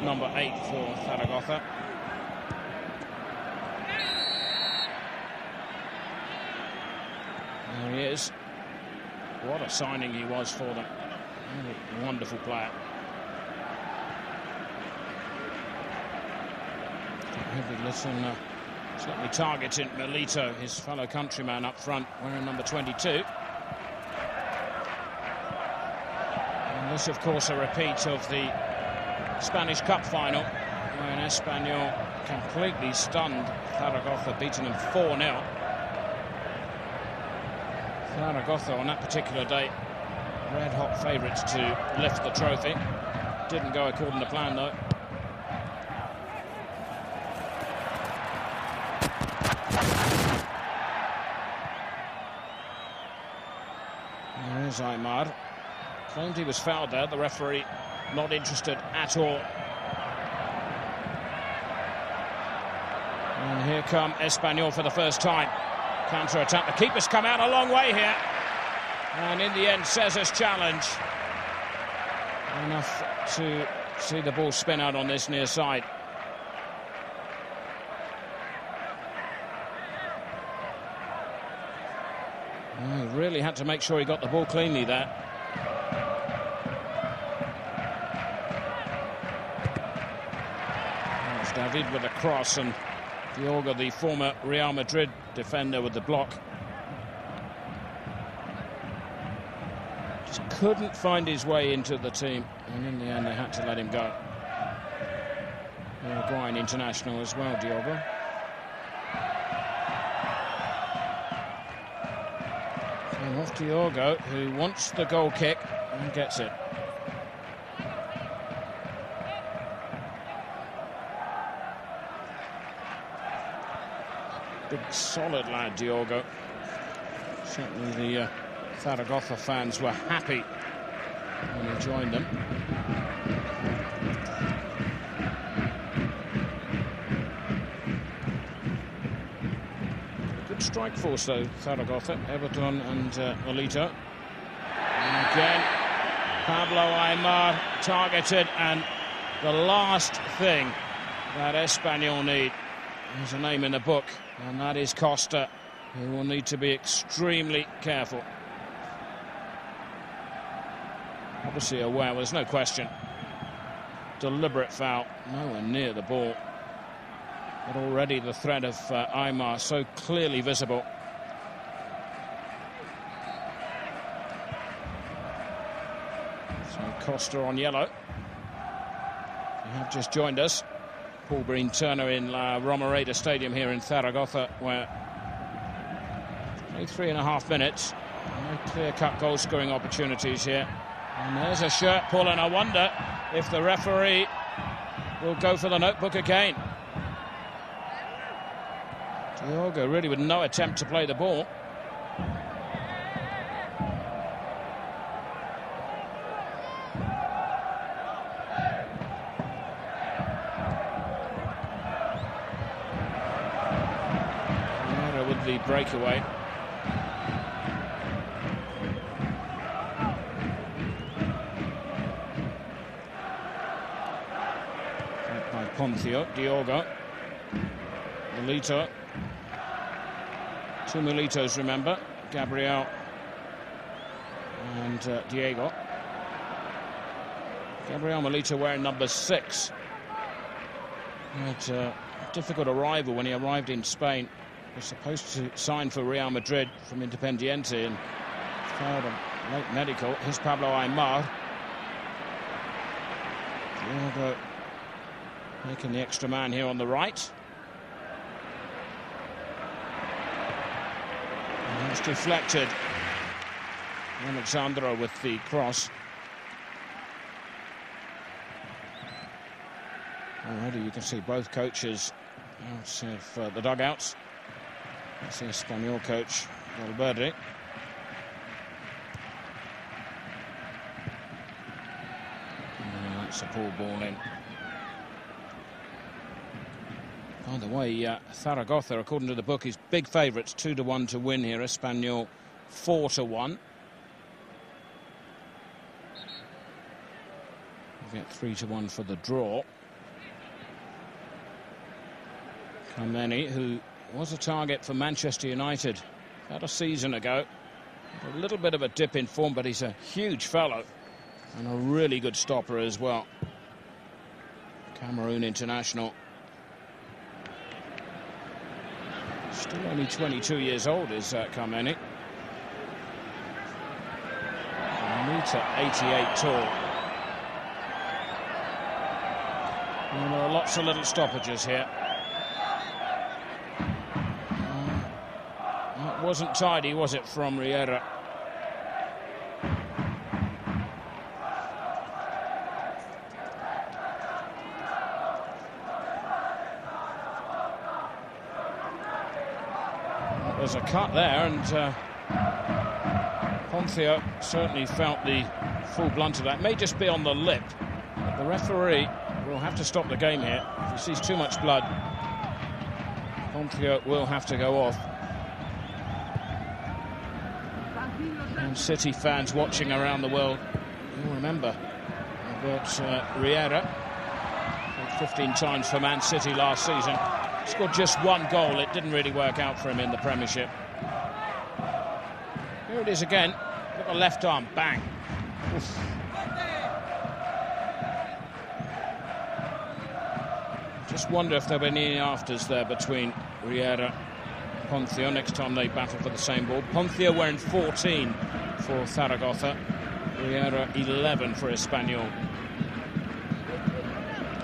number 8 for Zaragoza. There he is. What a signing he was for them. What a wonderful player. Heavy listen, certainly targeting Milito, his fellow countryman up front, wearing number 22. And this, of course, a repeat of the Spanish Cup final, when Espanyol completely stunned Zaragoza, beating them 4-0. Zaragoza on that particular day, red-hot favourites to lift the trophy. Didn't go according to plan, though. There is Aymar. Claimed he was fouled there. The referee not interested at all. And here come Espanyol for the first time. Counter-attack. The keeper's come out a long way here. And in the end, Cesar's challenge. Enough to see the ball spin out on this near side. He really had to make sure he got the ball cleanly there. It's David with a cross, and Diogo, the former Real Madrid defender, with the block. Just couldn't find his way into the team, and in the end they had to let him go. Uruguayan international as well, Diogo. And off Diogo, who wants the goal kick and gets it. Big, solid lad, Diogo. Certainly the Zaragoza fans were happy when he joined them. Good strike force, though, Zaragoza. Everton and Milito. And again, Pablo Aymar targeted, and the last thing that Espanyol need is a name in the book, and that is Costa, who will need to be extremely careful. Obviously aware, there's no question. Deliberate foul, nowhere near the ball. But already the threat of Aymar so clearly visible. So Costa on yellow. You have just joined us. Paul Breen Turner in La Romareda Stadium here in Zaragoza, where only 3.5 minutes. No clear-cut goal-scoring opportunities here. And there's a shirt pull, and I wonder if the referee will go for the notebook again. Diogo really with no attempt to play the ball. With the breakaway. By Poncio, Diogo, Milito. Two Militos, remember, Gabriel and Diego. Gabriel Milito wearing number 6. Had a difficult arrival when he arrived in Spain. He was supposed to sign for Real Madrid from Independiente and failed a late medical. Here's Pablo Aymar. Diogo making the extra man here on the right. And it's deflected. Alexandro with the cross. Already you can see both coaches out of the dugouts. That's the Espanyol coach, Valverde. And that's a poor ball in. By the way, Zaragoza, according to the book, is big favourites, 2-1 to win here. Espanyol 4-1. You get 3-1 for the draw. Kameni, who was a target for Manchester United about a season ago. A little bit of a dip in form, but he's a huge fellow and a really good stopper as well. Cameroon international. Still only 22 years old is Kameni. 1.88 tall. And there are lots of little stoppages here. That wasn't tidy, was it, from Riera? There's a cut there, and Ponthio certainly felt the full blunt of that. May just be on the lip, but the referee will have to stop the game here. If he sees too much blood, Ponthio will have to go off. And City fans watching around the world, you'll remember about Riera, 15 times for Man City last season. Scored just one goal. It didn't really work out for him in the Premiership. Here it is again. Got the left arm. Bang. Oof. Just wonder if there'll be any afters there between Riera and Ponthio next time they battle for the same ball. Ponthio wearing 14 for Zaragoza. Riera 11 for Espanyol.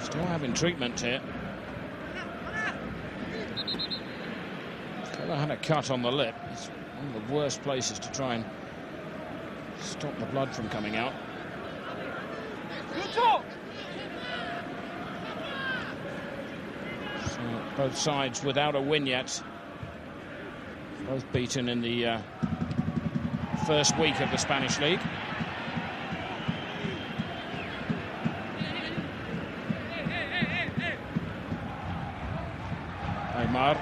Still having treatment here. Well, had a cut on the lip. It's one of the worst places to try and stop the blood from coming out. So both sides without a win yet. Both beaten in the first week of the Spanish League. Aymar,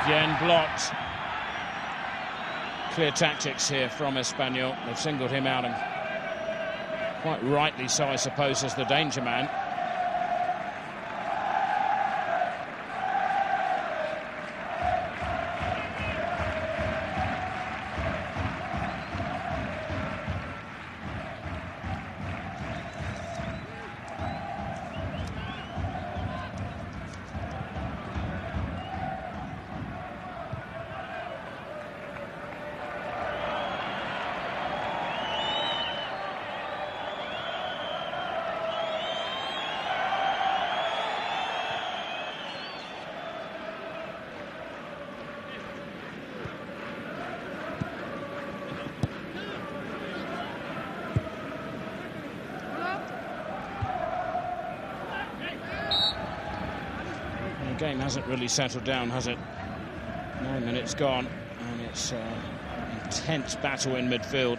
again blocked. Clear tactics here from Espanyol. They've singled him out, and quite rightly so, I suppose, as the danger man. The game hasn't really settled down, has it? 9 minutes gone, and it's an intense battle in midfield.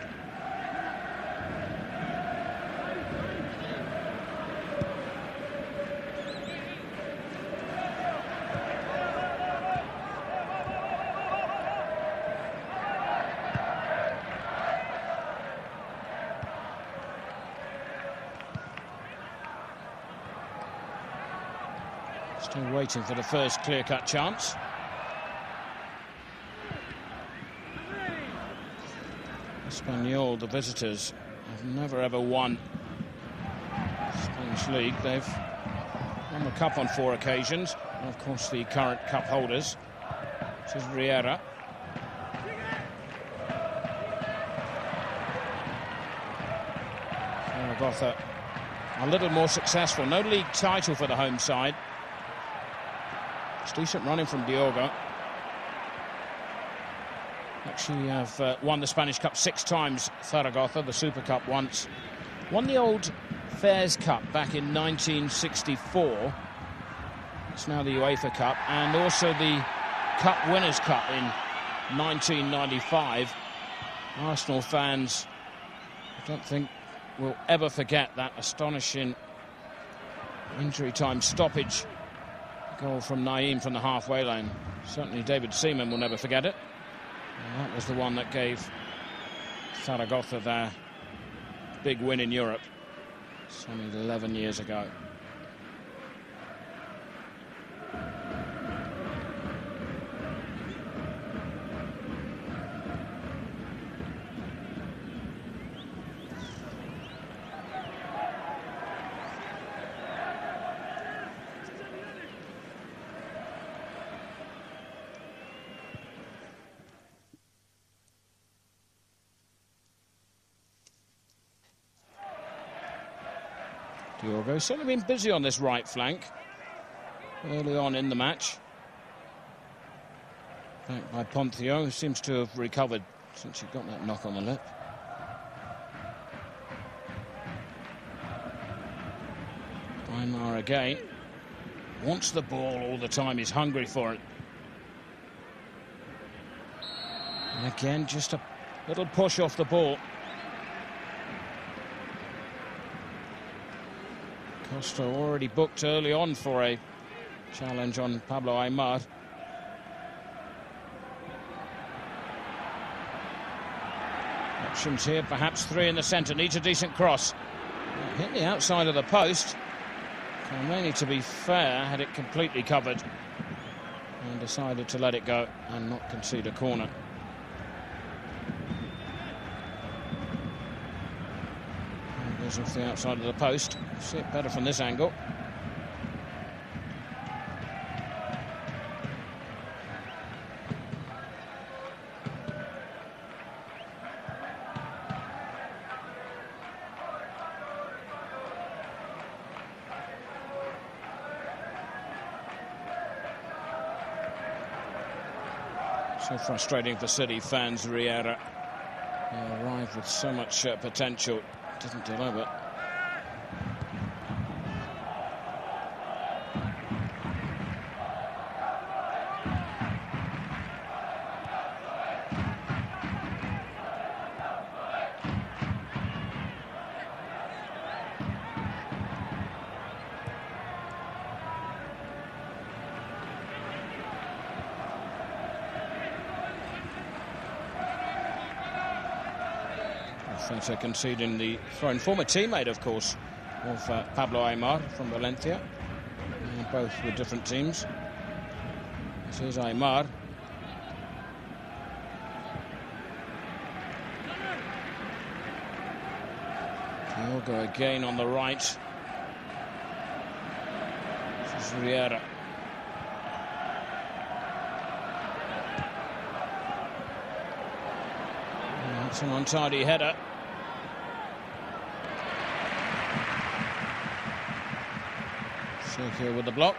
Still waiting for the first clear-cut chance. Espanyol, the visitors, have never ever won Spanish League. They've won the cup on 4 occasions. And of course, the current cup holders, which is Riera. Zaragoza a little more successful. No league title for the home side. It's decent running from Diogo. Actually have won the Spanish Cup 6 times, Zaragoza, the Super Cup once. Won the old Fairs Cup back in 1964. It's now the UEFA Cup. And also the Cup Winners' Cup in 1995. Arsenal fans, I don't think, will ever forget that astonishing injury time stoppage goal from Naeem from the halfway line. Certainly David Seaman will never forget it. And that was the one that gave Zaragoza their big win in Europe some 11 years ago. Diogo certainly been busy on this right flank early on in the match. Back by Ponthio, who seems to have recovered since he got that knock on the lip. Aymar again. Wants the ball all the time, he's hungry for it. And again, just a little push off the ball. Costa already booked early on for a challenge on Pablo Aymar. Options here, perhaps three in the centre. Needs a decent cross. Hit the outside of the post. Khamenei, to be fair, had it completely covered and decided to let it go and not concede a corner. And goes off the outside of the post. See it better from this angle. So frustrating for City fans. Riera arrived with so much potential, didn't deliver. Feta conceding the throw-in, former teammate, of course, of Pablo Aymar from Valencia, both with different teams. This is Aymar. Diogo again on the right. This is Riera. It's an untidy header. Sergio with the block.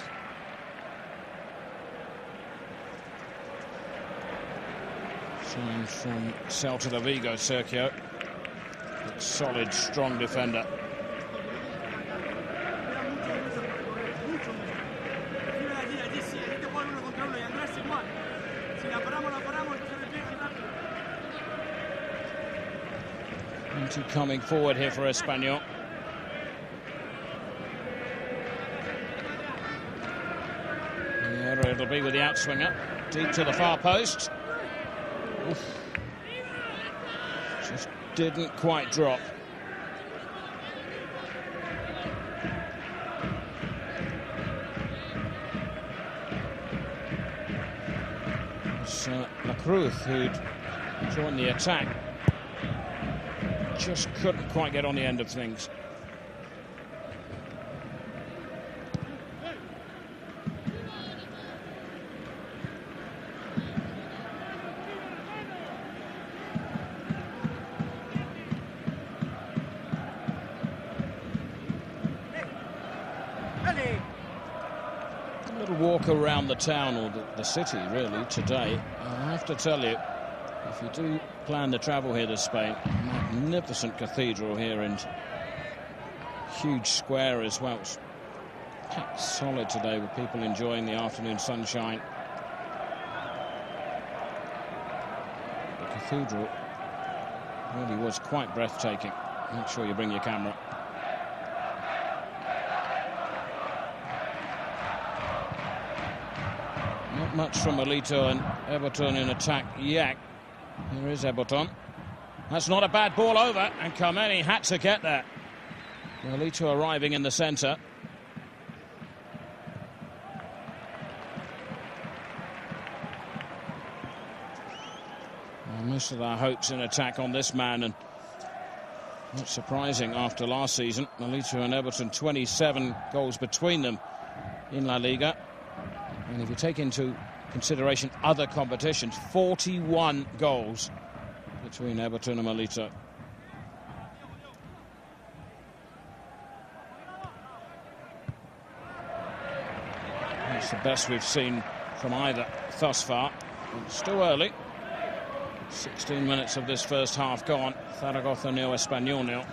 Sign from Celta de Vigo, Sergio. Solid, strong defender. Coming forward here for Espanyol. It'll be with the outswinger, deep to the far post. Oof. Just didn't quite drop. It's La Cruz who'd joined the attack. Just couldn't quite get on the end of things. A little walk around the town, or the city really, today. I have to tell you, if you do plan to travel here to Spain, magnificent cathedral here and huge square as well. It's packed solid today with people enjoying the afternoon sunshine. The cathedral really was quite breathtaking. Make sure you bring your camera. Not much from Alito and Everton in attack yet. Here is Everton. That's not a bad ball over, and Khamenei had to get there. Alito arriving in the centre. Well, most of our hopes in attack on this man, and not surprising after last season. Alito and Everton, 27 goals between them in La Liga. And if you take into consideration other competitions, 41 goals between Everton and Melito. It's the best we've seen from either thus far. It's still early. 16 minutes of this first half gone. Zaragoza 0, Espanyol 0.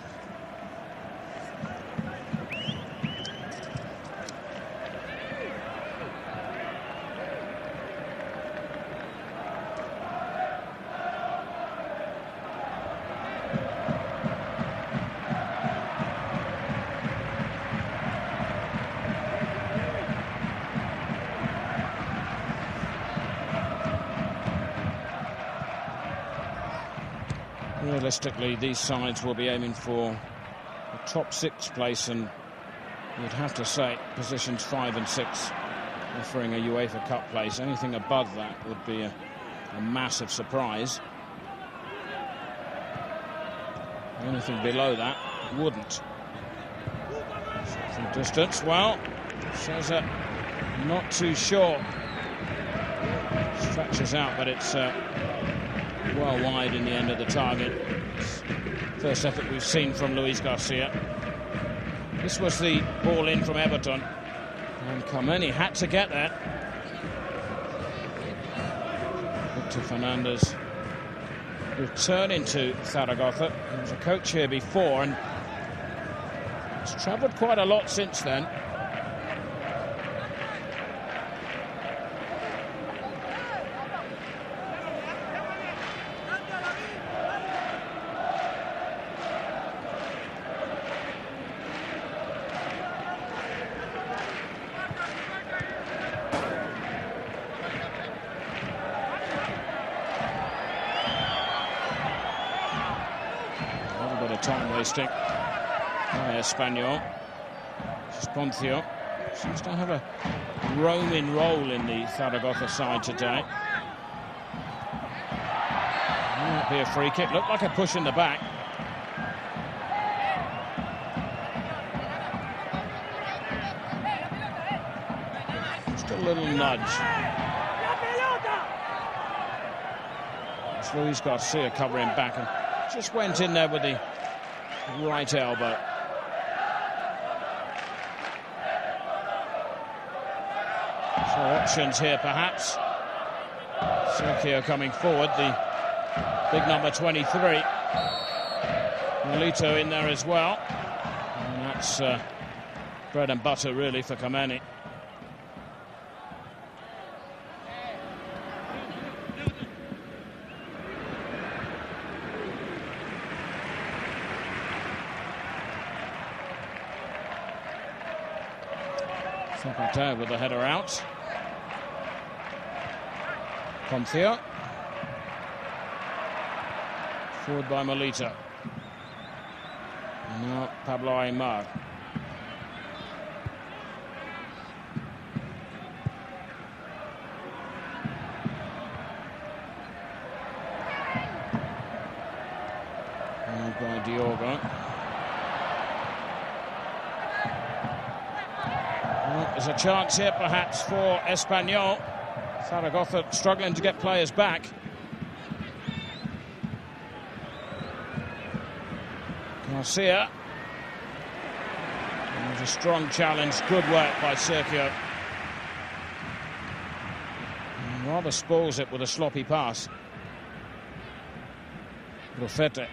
Realistically, these sides will be aiming for the top 6 place, and you'd have to say positions 5 and 6 offering a UEFA Cup place. Anything above that would be a massive surprise. Anything below that wouldn't. From distance, well, Cesar not too sure. Stretches out, but it's well wide in the end of the target. First effort we've seen from Luis Garcia. This was the ball in from Everton, and Kameni had to get there. Victor Fernandez returning to Zaragoza. He was a coach here before and has travelled quite a lot since then. Time wasting by Espanyol. Esponcio seems to have a roaming role in the Zaragoza side today. Might be a free kick. Looked like a push in the back. Just a little nudge. It's Luis Garcia covering back and just went in there with the right elbow. So options here perhaps. Sergio coming forward, the big number 23. Milito in there as well. And that's bread and butter really for Kameni. Down with the header out. Contra. Forward by Milito. Now Pablo Aymar. Moved by Diogo. There's a chance here perhaps for Espanyol. Zaragoza struggling to get players back. Garcia. And there's a strong challenge. Good work by Sergio. And rather spoils it with a sloppy pass. Rufete.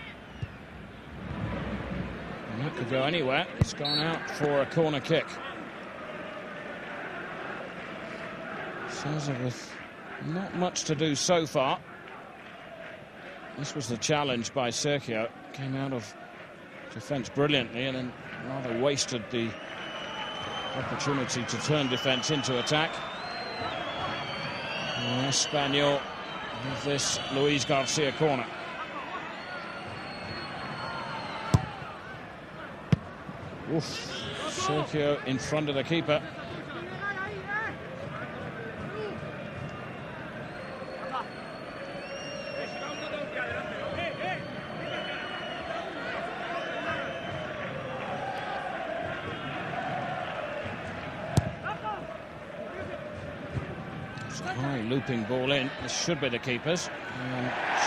And that could go anywhere. It's gone out for a corner kick. Cesar with not much to do so far. This was the challenge by Sergio. Came out of defence brilliantly and then rather wasted the opportunity to turn defence into attack. Espanyol with this Luis Garcia corner. Oof. Sergio in front of the keeper. High looping ball in. This should be the keeper's.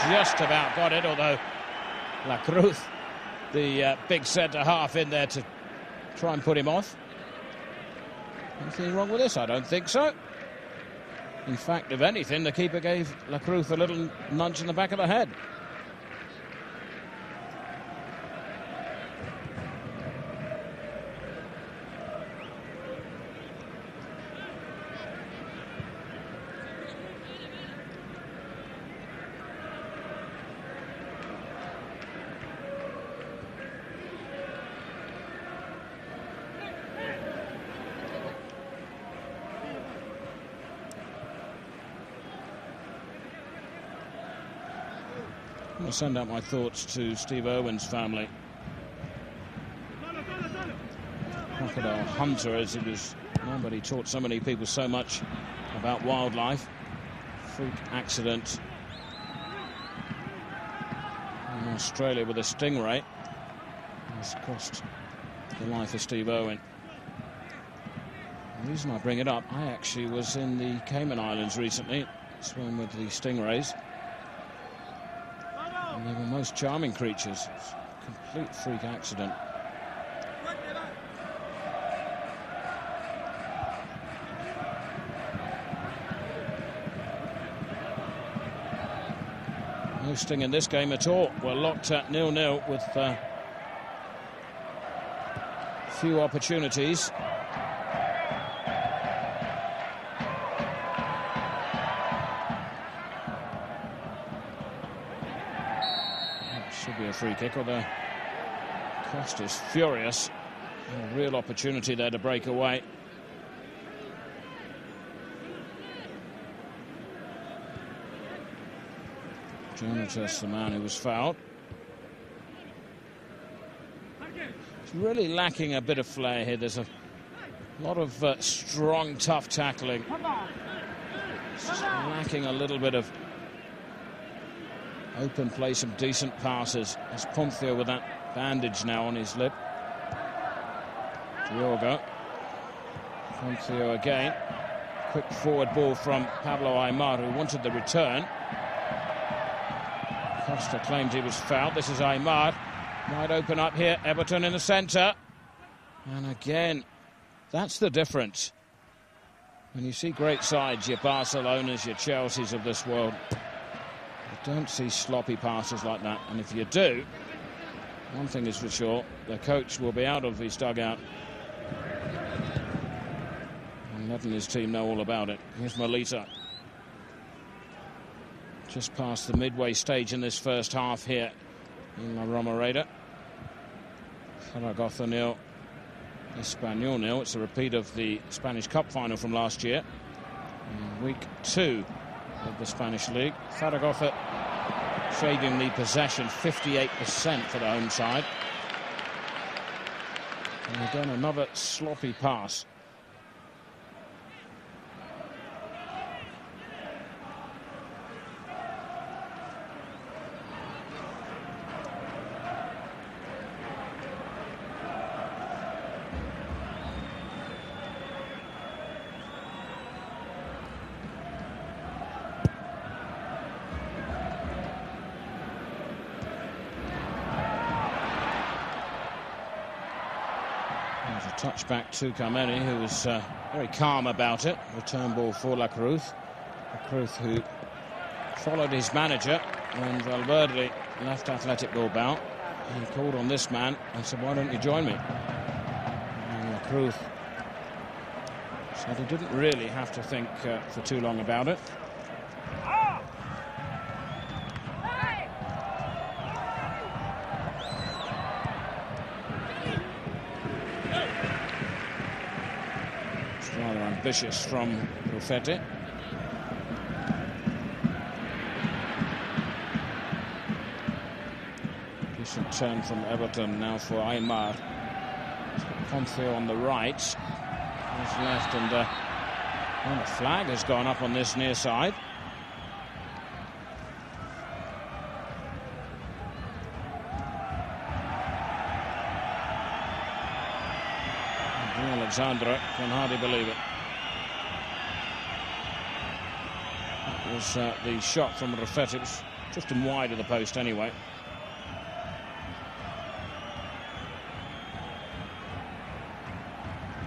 Just about got it, although La Cruz, the big centre-half in there to try and put him off. Anything wrong with this? I don't think so. In fact, if anything, the keeper gave La Cruz a little nudge in the back of the head. I'll send out my thoughts to Steve Irwin's family. Crocodile hunter as he was. Nobody taught so many people so much about wildlife. Freak accident in Australia with a stingray has cost the life of Steve Irwin. The reason I bring it up, I actually was in the Cayman Islands recently, swam with the stingrays. And they were most charming creatures. It's a complete freak accident. No sting in this game at all. We're locked at 0-0 with few opportunities. Should be a free kick, although Costa's furious. A real opportunity there to break away. Jonatas, the man who was fouled. It's really lacking a bit of flair here. There's a lot of strong, tough tackling. It's lacking a little bit of open play, some decent passes. As Ponthio with that bandage now on his lip. Diogo. Ponthio again. Quick forward ball from Pablo Aimar, who wanted the return. Costa claimed he was fouled. This is Aimar. Might open up here. Everton in the centre. And again, that's the difference. When you see great sides, your Barcelonas, your Chelseas of this world, you don't see sloppy passes like that. And if you do, one thing is for sure, the coach will be out of his dugout and letting his team know all about it. Here's Melita. Just past the midway stage in this first half here in La Romareda. Zaragoza 0, Espanyol 0. It's a repeat of the Spanish Cup final from last year. In week 2 of the Spanish League. Zaragoza shading the possession, 58% for the home side. And again, another sloppy pass. Touchback to Carmeni, who was very calm about it. Return ball for La Cruz. La Cruz, who followed his manager when Valverde left Athletic Bilbao. He called on this man and said, "Why don't you join me?" And La Cruz said he didn't really have to think for too long about it. Rather ambitious from Rufete. Decent turn from Everton now for Aimar. Ponthio on the right. He's left, and well, the flag has gone up on this near side. Alexandra can hardly believe it. That was the shot from Rufete. It was just in wide of the post anyway.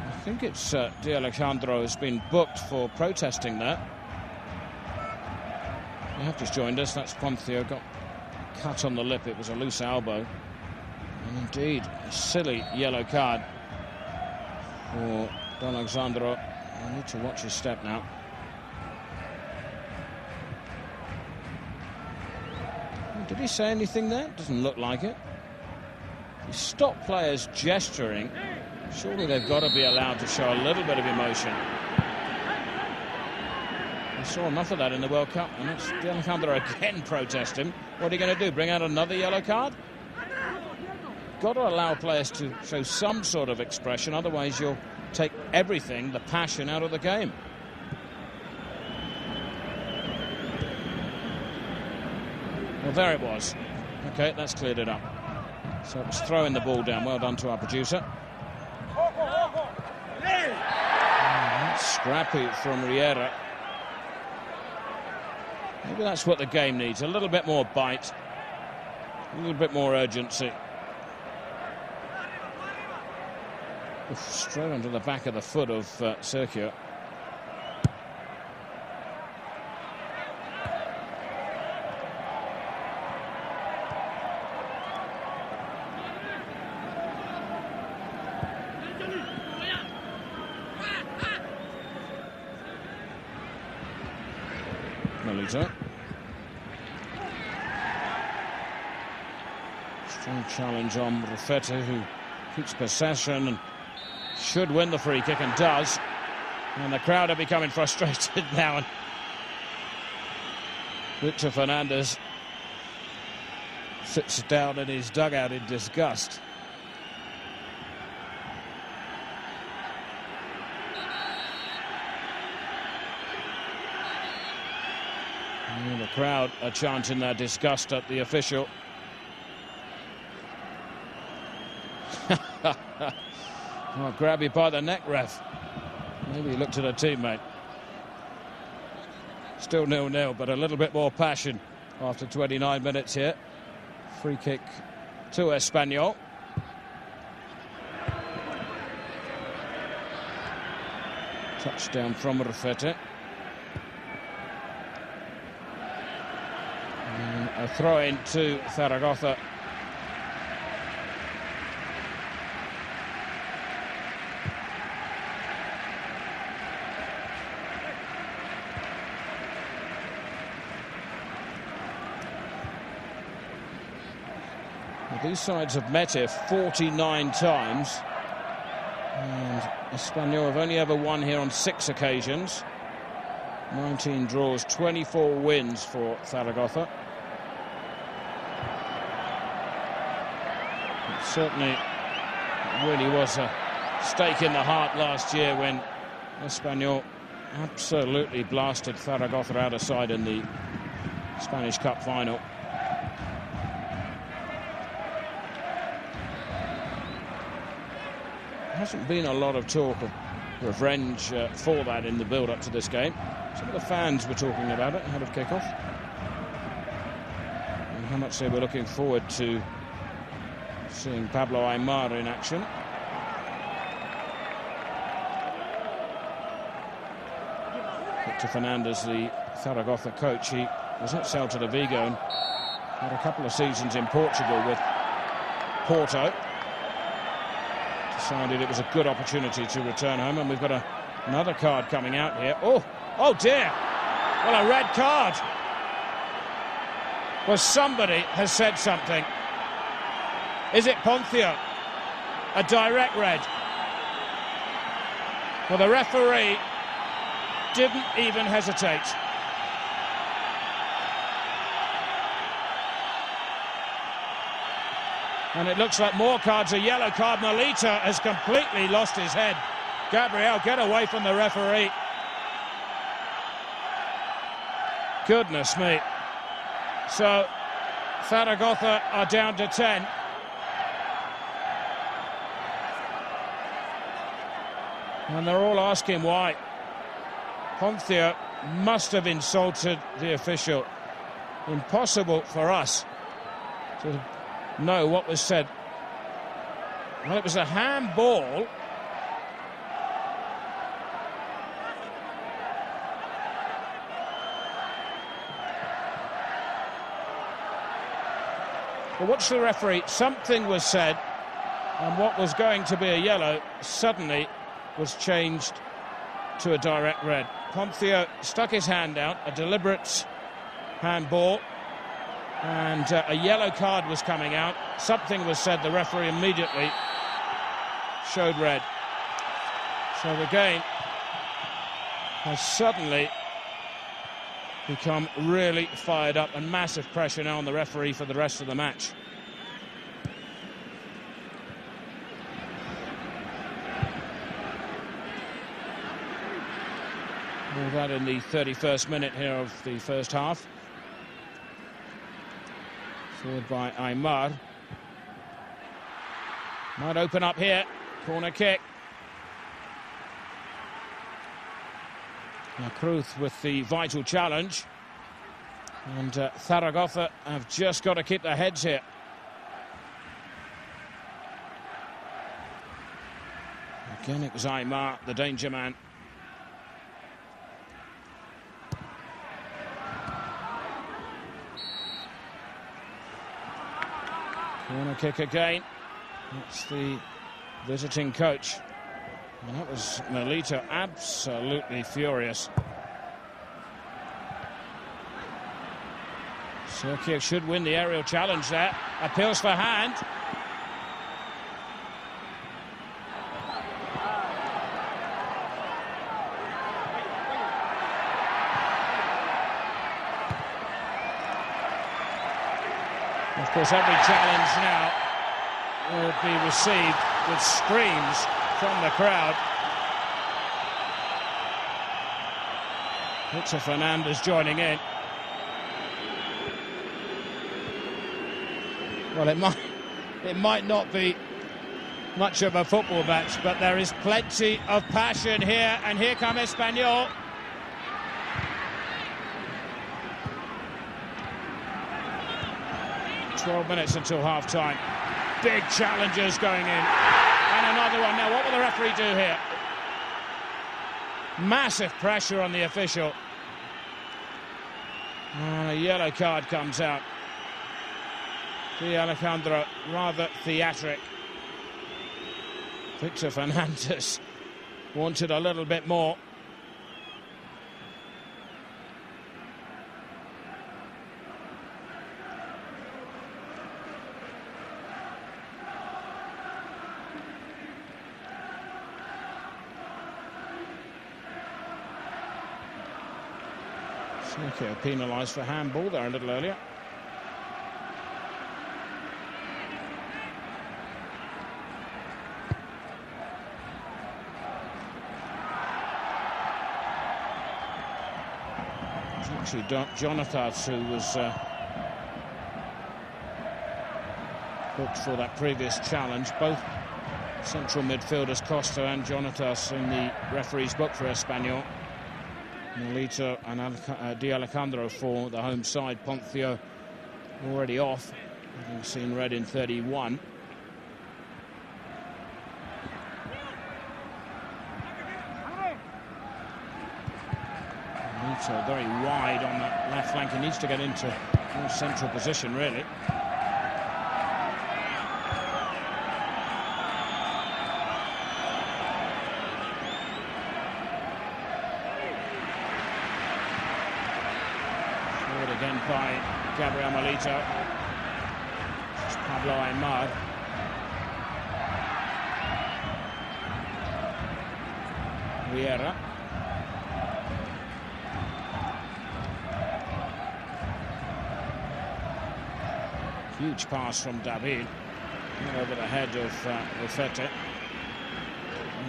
I think it's De Alejandro has been booked for protesting there. You have just joined us. That's Ponthio, got cut on the lip. It was a loose elbow. And indeed, a silly yellow card for Don Alexandro. I need to watch his step now. Did he say anything there? Doesn't look like it. You stop players gesturing. Surely they've got to be allowed to show a little bit of emotion. I saw enough of that in the World Cup, and it's Don Alexandro again protesting. What are you going to do? Bring out another yellow card? Got to allow players to show some sort of expression, otherwise you'll take everything, the passion, out of the game. Well, there it was. Okay, that's cleared it up. So it was throwing the ball down. Well done to our producer. That's scrappy from Riera. Maybe that's what the game needs. A little bit more bite. A little bit more urgency. Oof, straight onto the back of the foot of Sergio. Melita. Strong challenge on Rufete, who keeps possession and should win the free kick, and does. And the crowd are becoming frustrated now. And Victor Fernandez sits down in his dugout in disgust. And the crowd are chanting their disgust at the official. I'll grab you by the neck, ref. Maybe he looked at a teammate. Still 0-0, but a little bit more passion after 29 minutes here. Free kick to Espanyol. Touchdown from Rufete. A throw-in to Zaragoza. These sides have met here 49 times, and Espanyol have only ever won here on 6 occasions. 19 draws, 24 wins for Zaragoza. It certainly really was a stake in the heart last year when Espanyol absolutely blasted Zaragoza out of sight in the Spanish Cup final. Hasn't been a lot of talk of revenge for that in the build-up to this game. Some of the fans were talking about it ahead of kick-off, and how much they were looking forward to seeing Pablo Aimar in action. Victor Fernandez, the Zaragoza coach, he was at Celta de Vigo and had a couple of seasons in Portugal with Porto. Decided it was a good opportunity to return home, and we've got another card coming out here. Oh dear! Well, a red card. Well, somebody has said something. Is it Ponthio? A direct red. Well, the referee didn't even hesitate. And it looks like more cards, a yellow card. Melita has completely lost his head. Gabriel, get away from the referee. Goodness me. So, Zaragoza are down to 10. And they're all asking why. Ponthio must have insulted the official. Impossible for us to know what was said. Well, it was a handball. But watch the referee. Something was said, and what was going to be a yellow suddenly was changed to a direct red. Ponthio stuck his hand out, a deliberate handball, and a yellow card was coming out. Something was said, the referee immediately showed red. So the game has suddenly become really fired up, and massive pressure now on the referee for the rest of the match. All that in the 31st minute here of the first half. Forward by Aymar. Might open up here. Corner kick. Now Cruz with the vital challenge. And Zaragoza have just got to keep their heads here. Again, it was Aymar, the danger man. Corner kick again. That's the visiting coach. And that was Melito, absolutely furious. Sergio should win the aerial challenge there. Appeals for hand. Of course, every challenge now will be received with screams from the crowd. Victor Fernandez joining in. Well, it might not be much of a football match, but there is plenty of passion here, and here come Espanyol. "12 minutes until half-time. Big challenges going in. And another one. Now, what will the referee do here? Massive pressure on the official. And a yellow card comes out. Alejandro, rather theatric. Victor Fernandez wanted a little bit more. Sergio penalised for handball there a little earlier. It's actually Jonathan who was booked for that previous challenge. Both central midfielders, Costa and Jonatas, in the referee's book for Espanyol. Melito and Di Alejandro for the home side. Ponthio already off, having seen red in 31. Melito very wide on that left flank. He needs to get into more central position, really. Again by Gabriel Melito. It's Pablo Aymar. Vieira. Huge pass from David. Over the head of Rufete.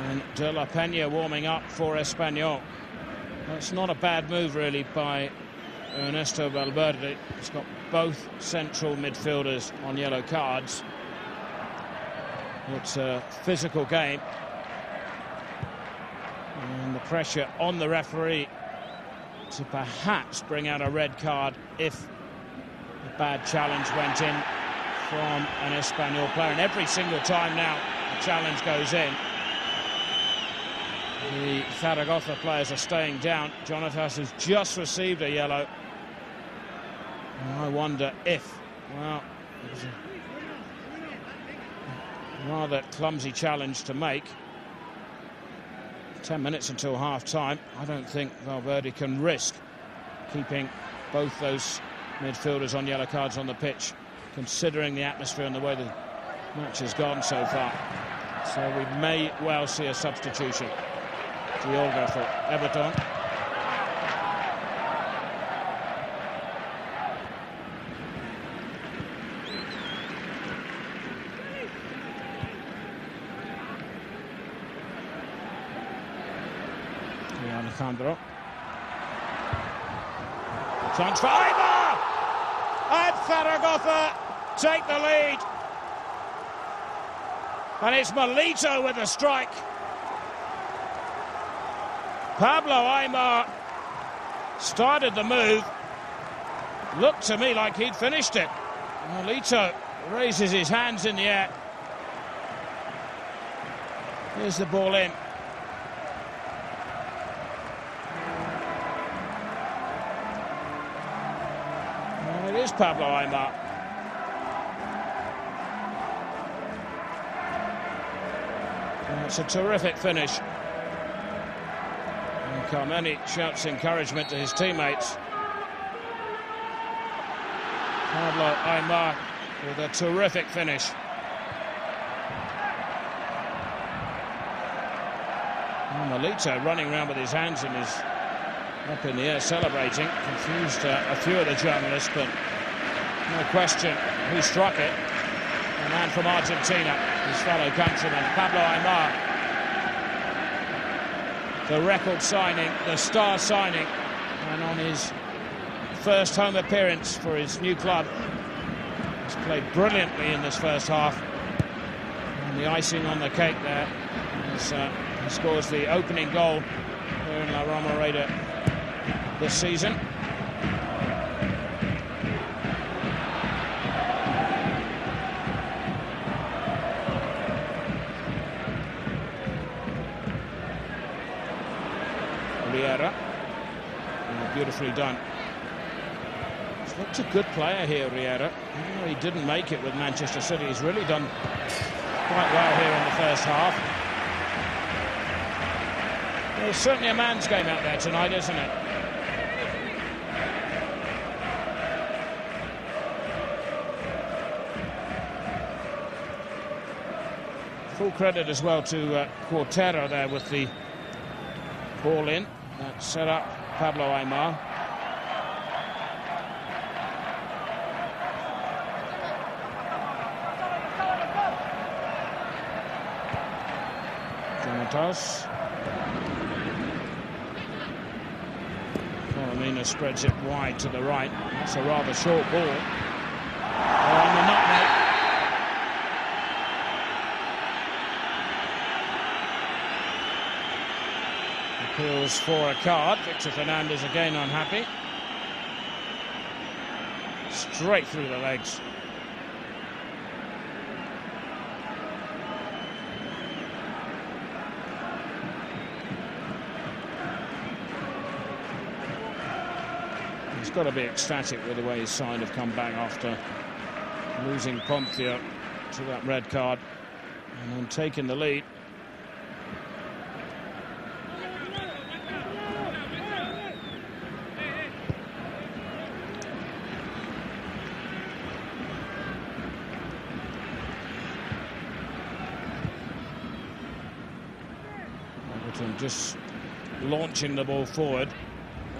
And De La Peña warming up for Espanyol. That's not a bad move, really, by Ernesto Valverde. He's got both central midfielders on yellow cards. It's a physical game. And the pressure on the referee to perhaps bring out a red card if a bad challenge went in from an Espanyol player. And every single time now the challenge goes in, the Zaragoza players are staying down. Jonatas has just received a yellow. I wonder if, well, It was a rather clumsy challenge to make. 10 minutes until half-time. I don't think Valverde can risk keeping both those midfielders on yellow cards on the pitch, considering the atmosphere and the way the match has gone so far. So we may well see a substitution. Giolga for Everton. Alejandro. Chance for Aymar! And Zaragoza take the lead. And it's Milito with a strike. Pablo Aymar started the move. Looked to me like he'd finished it. Milito raises his hands in the air. Here's the ball in. And it is Pablo Aymar. It's a terrific finish. And Carmeni shouts encouragement to his teammates. Pablo Aymar with a terrific finish. And Milito running around with his hands in his up in the air celebrating. Confused a few of the journalists, but no question who struck it. A man from Argentina, his fellow countryman, Pablo Aymar. The record signing, the star signing, and on his first home appearance for his new club. He's played brilliantly in this first half. And the icing on the cake there as he scores the opening goal here in La Romareda this season. Riera, beautifully done. He's looked a good player here, Riera. Even though he didn't make it with Manchester City, he's really done quite well here in the first half. There's certainly a man's game out there tonight, isn't it? Full credit as well to Quartero there with the ball in. That set up Pablo Aymar. Jonatas. Coromina spreads it wide to the right. That's a rather short ball. On the nutmeg. Appeals for a card. Victor Fernandez again unhappy. Straight through the legs. He's got to be ecstatic with the way his side have come back after losing Ponthia to that red card and then taking the lead. Just launching the ball forward.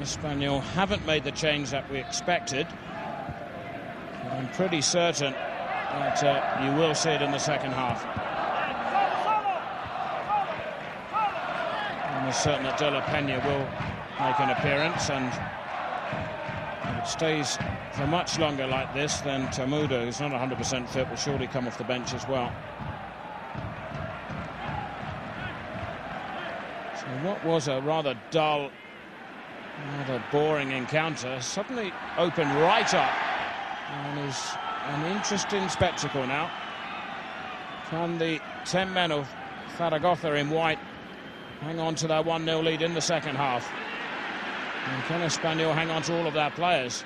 Espanyol haven't made the change that we expected. But I'm pretty certain that you will see it in the second half. I'm certain that De La Peña will make an appearance, and if it stays for much longer like this, then Tamudo, who's not 100% fit, will surely come off the bench as well. What was a rather dull, rather boring encounter suddenly opened right up and is an interesting spectacle now. Can the 10 men of Zaragoza in white hang on to their 1-0 lead in the second half? And can Espanyol hang on to all of their players?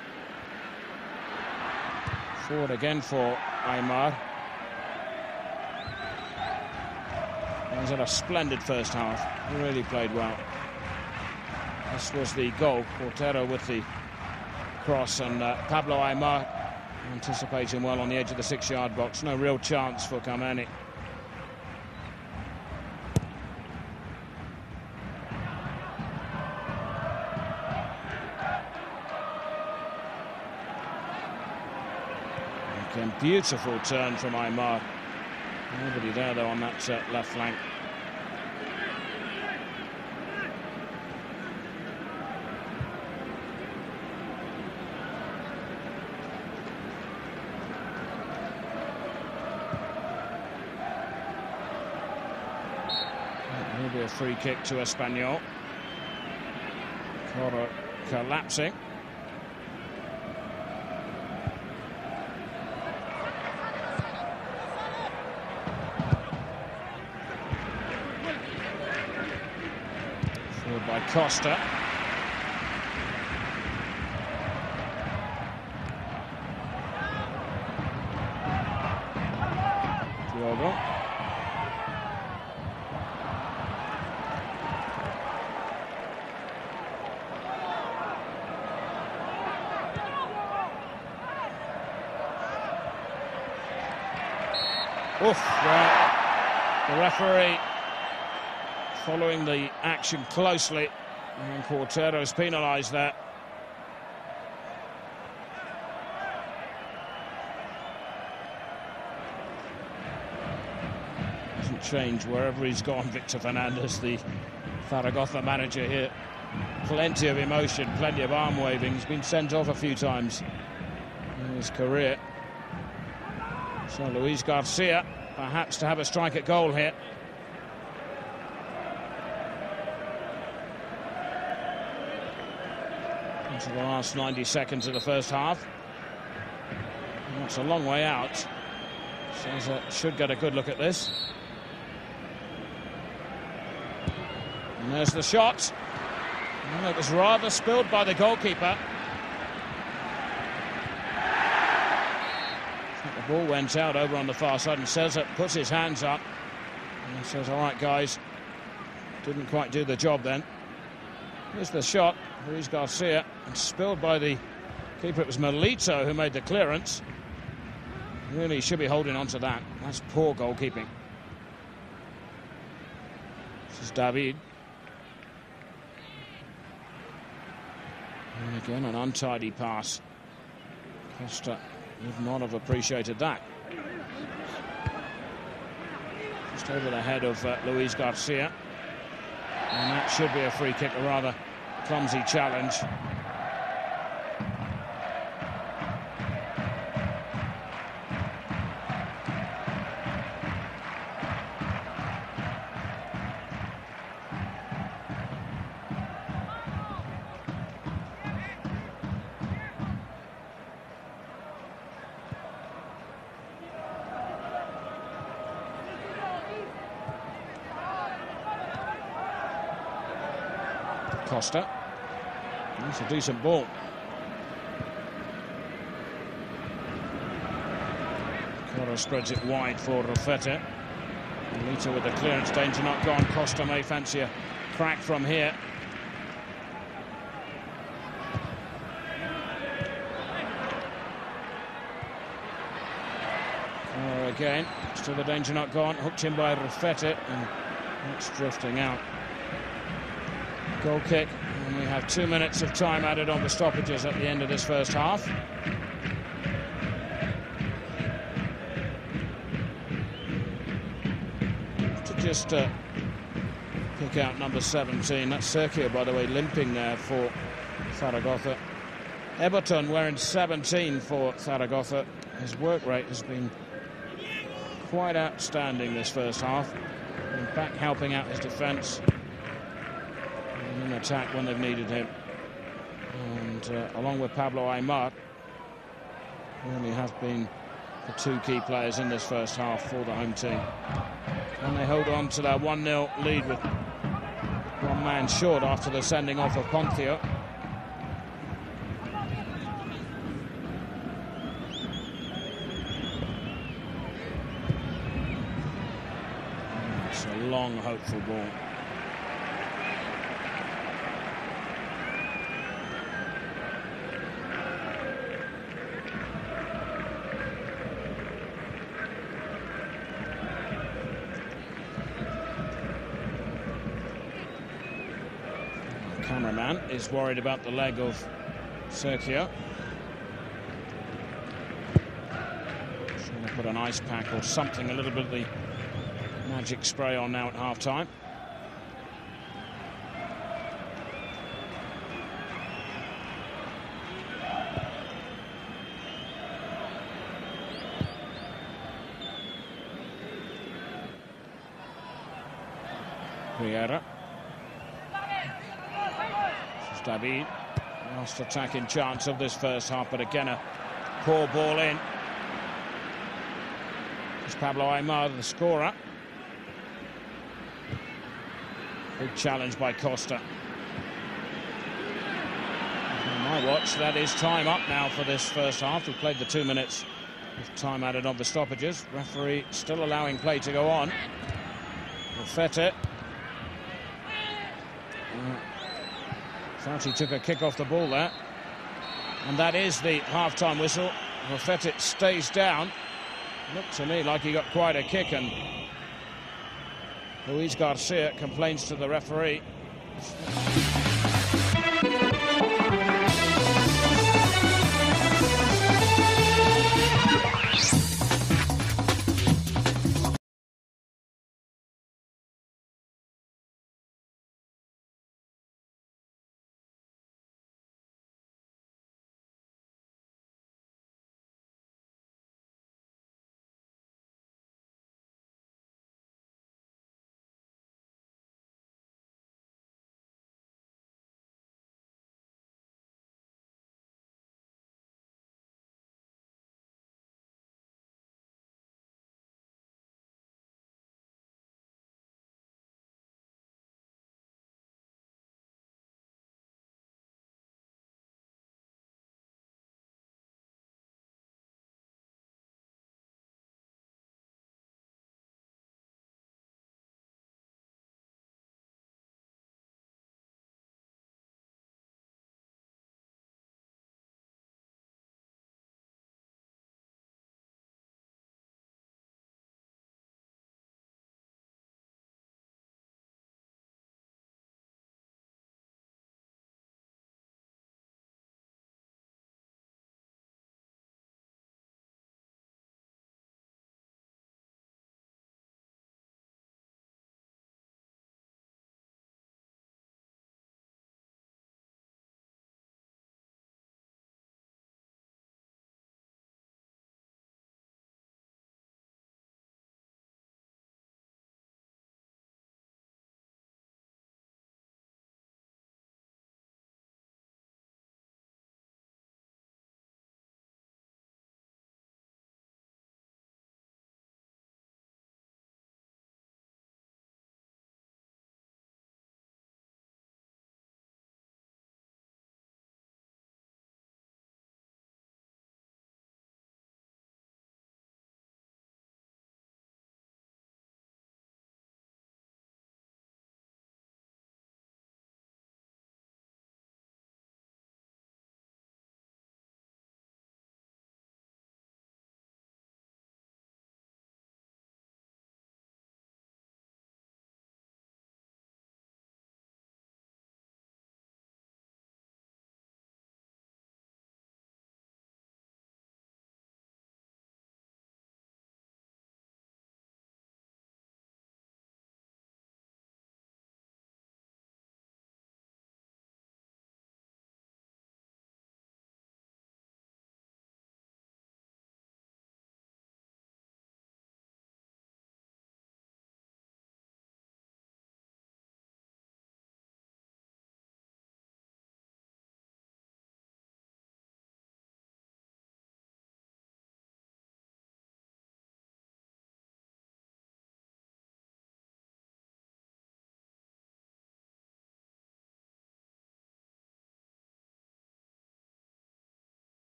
Forward again for Aymar. He's had a splendid first half. He really played well. This was the goal. Portero with the cross, and Pablo Aymar anticipating well on the edge of the 6-yard box. No real chance for Kamani. Again, beautiful turn from Aymar. Nobody there though on that left flank. Will be a free kick to Espanyol. Coro collapsing. Forward by Costa. Diogo. Oof, well, the referee following the action closely, and Portero's penalised there. Doesn't change wherever he's gone, Victor Fernandez, the Zaragoza manager here. Plenty of emotion, plenty of arm waving. He's been sent off a few times in his career. So Luis Garcia, perhaps to have a strike at goal here. Into the last 90 seconds of the first half. And that's a long way out. Sousa should get a good look at this. And there's the shot. Well, it was rather spilled by the goalkeeper. The ball went out over on the far side, and Sousa puts his hands up and says, all right guys, didn't quite do the job then. Here's the shot, Luis Garcia, and spilled by the keeper. It was Melito who made the clearance. Really should be holding on to that. That's poor goalkeeping. This is David. And again, an untidy pass. Costa would not have appreciated that. Just over the head of Luis Garcia. And that should be a free kick, a rather clumsy challenge. Costa. That's a decent ball. Coro spreads it wide for Rufete. Melito with the clearance, danger not gone. Costa may fancy a crack from here. Coro again, still the danger not gone. Hooked in by Rufete, and that's drifting out. Goal kick, and we have 2 minutes of time added on the stoppages at the end of this first half. To just pick out number 17, that's Sergio, by the way, limping there for Zaragoza. Everton wearing 17 for Zaragoza. His work rate has been quite outstanding this first half. And back helping out his defence. In attack when they've needed him, and along with Pablo Aymar, really have been the two key players in this first half for the home team. And they hold on to their 1-0 lead with one man short after the sending off of Poncio. A long, hopeful ball. The cameraman is worried about the leg of Sergio. Trying to put an ice pack or something, a little bit of the magic spray on now at half-time. Riera. This is David. Last attacking chance of this first half, but again a poor ball in. It's Pablo Aimar, the scorer. Big challenge by Costa. On my watch, that is time up now for this first half. We played the 2 minutes with time added on the stoppages. Referee still allowing play to go on. Rafete. Thought he took a kick off the ball there. And that is the half-time whistle. Rafete stays down. Looked to me like he got quite a kick, and Luis Garcia complains to the referee.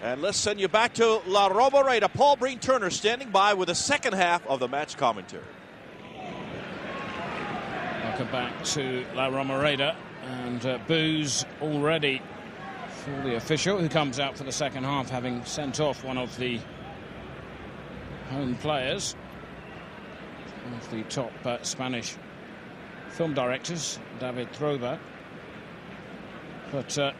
And let's send you back to La Romareda. Paul Breen Turner standing by with the second half of the match commentary. Welcome back to La Romareda, and boos already for the official, who comes out for the second half, having sent off one of the home players, one of the top Spanish film directors, David Troba. But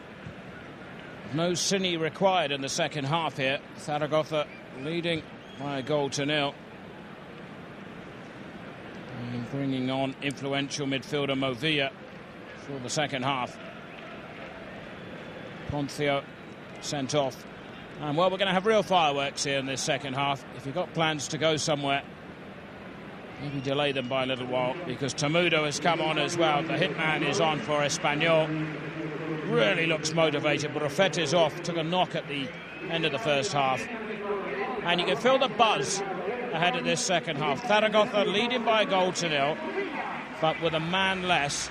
no Cine required in the second half here. Zaragoza leading by a goal to nil. And bringing on influential midfielder Movilla for the second half. Poncio sent off. And well, we're going to have real fireworks here in this second half. If you've got plans to go somewhere, maybe delay them by a little while, because Tamudo has come on as well. The hitman is on for Espanyol. Really looks motivated, but Rafet is off. Took a knock at the end of the first half. And you can feel the buzz ahead of this second half. Zaragoza leading by a goal to nil, but with a man less.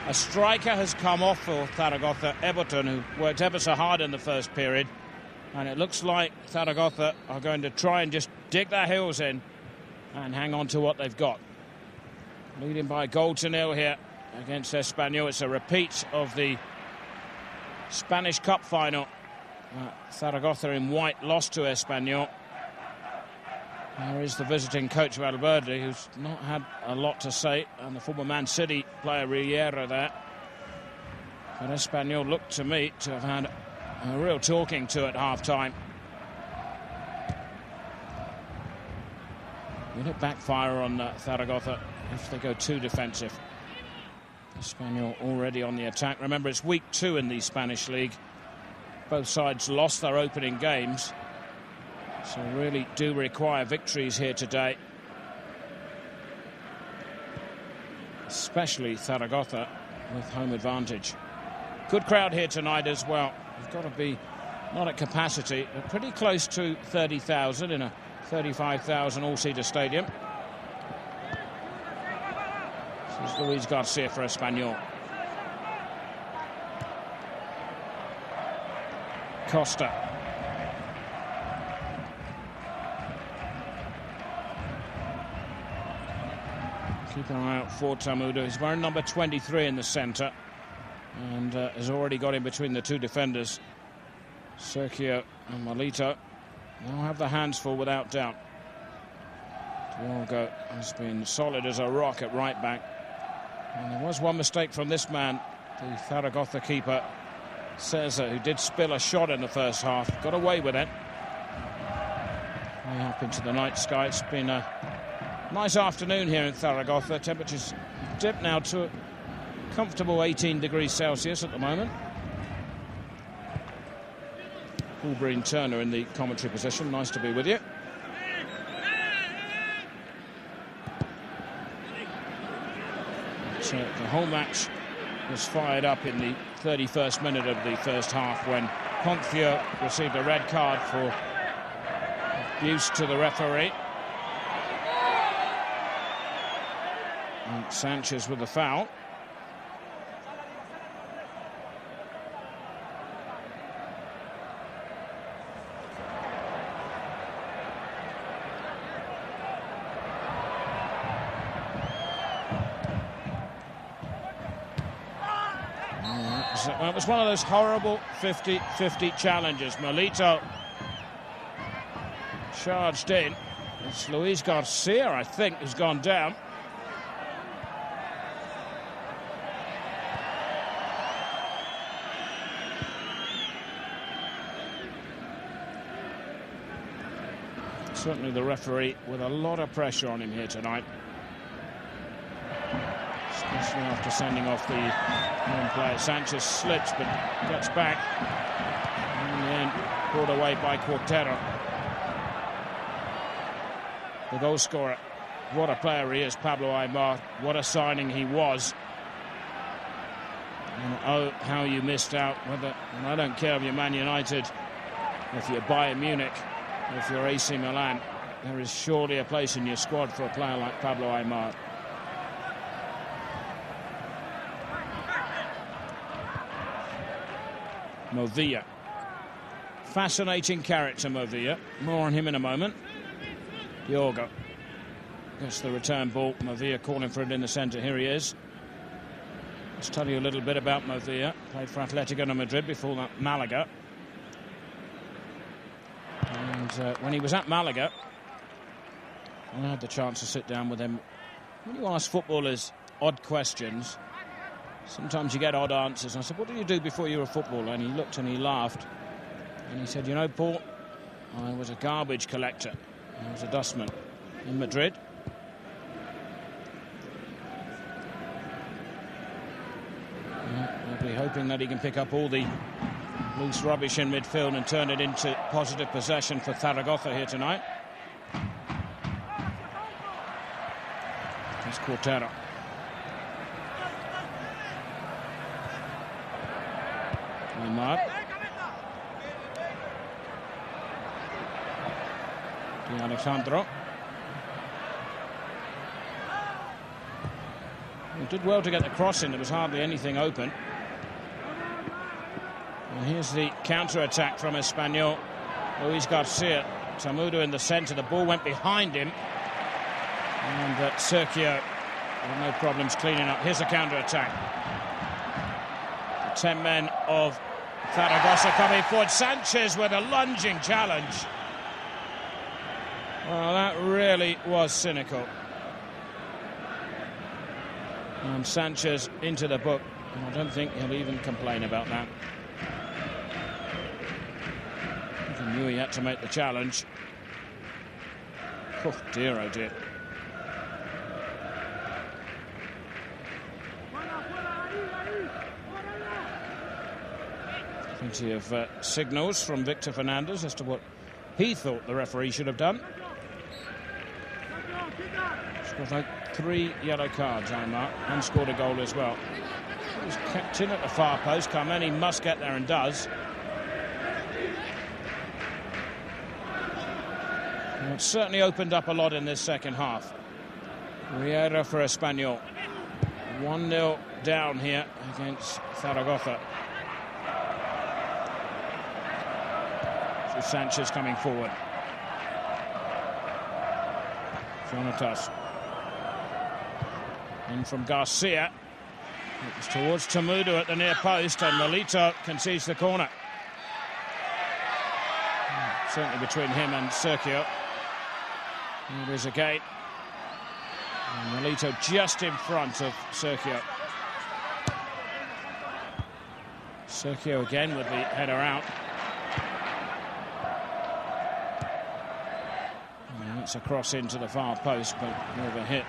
A striker has come off for Zaragoza, Everton, who worked ever so hard in the first period. And it looks like Zaragoza are going to try and just dig their heels in and hang on to what they've got. Leading by a goal to nil here against Espanyol. It's a repeat of the Spanish Cup final. Zaragoza in white lost to Espanyol. There is the visiting coach Valverde, who's not had a lot to say, and the former Man City player Riera there. But Espanyol looked to me to have had a real talking to at half-time. Will it backfire on Zaragoza if they go too defensive? Espanyol already on the attack. Remember, it's week 2 in the Spanish league. Both sides lost their opening games, so really do require victories here today. Especially Zaragoza with home advantage. Good crowd here tonight as well. You've got to be not at capacity, but pretty close to 30,000 in a 35,000 all-seater stadium. This is Luis Garcia for Espanyol. Costa. Keep an eye out for Tamudo. He's wearing number 23 in the centre, and has already got in between the two defenders, Sergio and Malito. They'll have the hands full without doubt. Diogo has been solid as a rock at right back. And there was one mistake from this man, the Zaragoza keeper, Cesar, who did spill a shot in the first half. Got away with it. Way up into the night sky. It's been a nice afternoon here in Zaragoza. Temperatures dipped now to a comfortable 18 degrees Celsius at the moment. Paul Breen Turner in the commentary position. Nice to be with you. So the whole match was fired up in the 31st minute of the first half when Poncio received a red card for abuse to the referee. And Sanchez with the foul. It was one of those horrible 50-50 challenges. Malito charged in. It's Luis Garcia, I think, who's gone down. Certainly the referee with a lot of pressure on him here tonight, especially after sending off the home player. Sanchez slips but gets back, and in the end brought away by Quartero. The goal scorer, what a player he is, Pablo Aimar. What a signing he was. And oh, how you missed out. And I don't care if you're Man United, if you're Bayern Munich, if you're AC Milan, there is surely a place in your squad for a player like Pablo Aimar. Movilla Fascinating character, Movia. More on him in a moment. Diogo gets the return ball. Movia calling for it in the centre. Here he is. Let's tell you a little bit about Movia. Played for Atletico de Madrid, before that Malaga. And when he was at Malaga, I had the chance to sit down with him. When you ask footballers odd questions, sometimes you get odd answers. And I said, what did you do before you were a footballer? And he looked and he laughed. And he said, you know, Paul, I was a garbage collector. I was a dustman in Madrid. I'll be hoping that he can pick up all the loose rubbish in midfield and turn it into positive possession for Zaragoza here tonight. Here's Quartero. Neymar. Alejandro. He did well to get the cross in. There was hardly anything open. And here's the counter-attack from Espanyol. Luis Garcia. Tamudo in the centre. The ball went behind him. And Sergio had no problems cleaning up. Here's a counter-attack. The 10 men of Zaragoza coming forward. Sanchez with a lunging challenge. Well, that really was cynical. And Sanchez into the book. And I don't think he'll even complain about that. He knew he had to make the challenge. Oh dear, oh dear. Plenty of signals from Victor Fernandez as to what he thought the referee should have done. Got like 3 yellow cards, Neymar, and scored a goal as well. He's kept in at the far post. Carmeni must get there and does. And it's certainly opened up a lot in this second half. Riera for Espanyol. 1-0 down here against Zaragoza. So Sanchez coming forward. Jonatas. In from Garcia. It was towards Tamudo at the near post, and Milito concedes the corner. Certainly between him and Sergio. It is again. And Milito just in front of Sergio. Sergio again with the header out. And it's a cross into the far post, but more of a hit.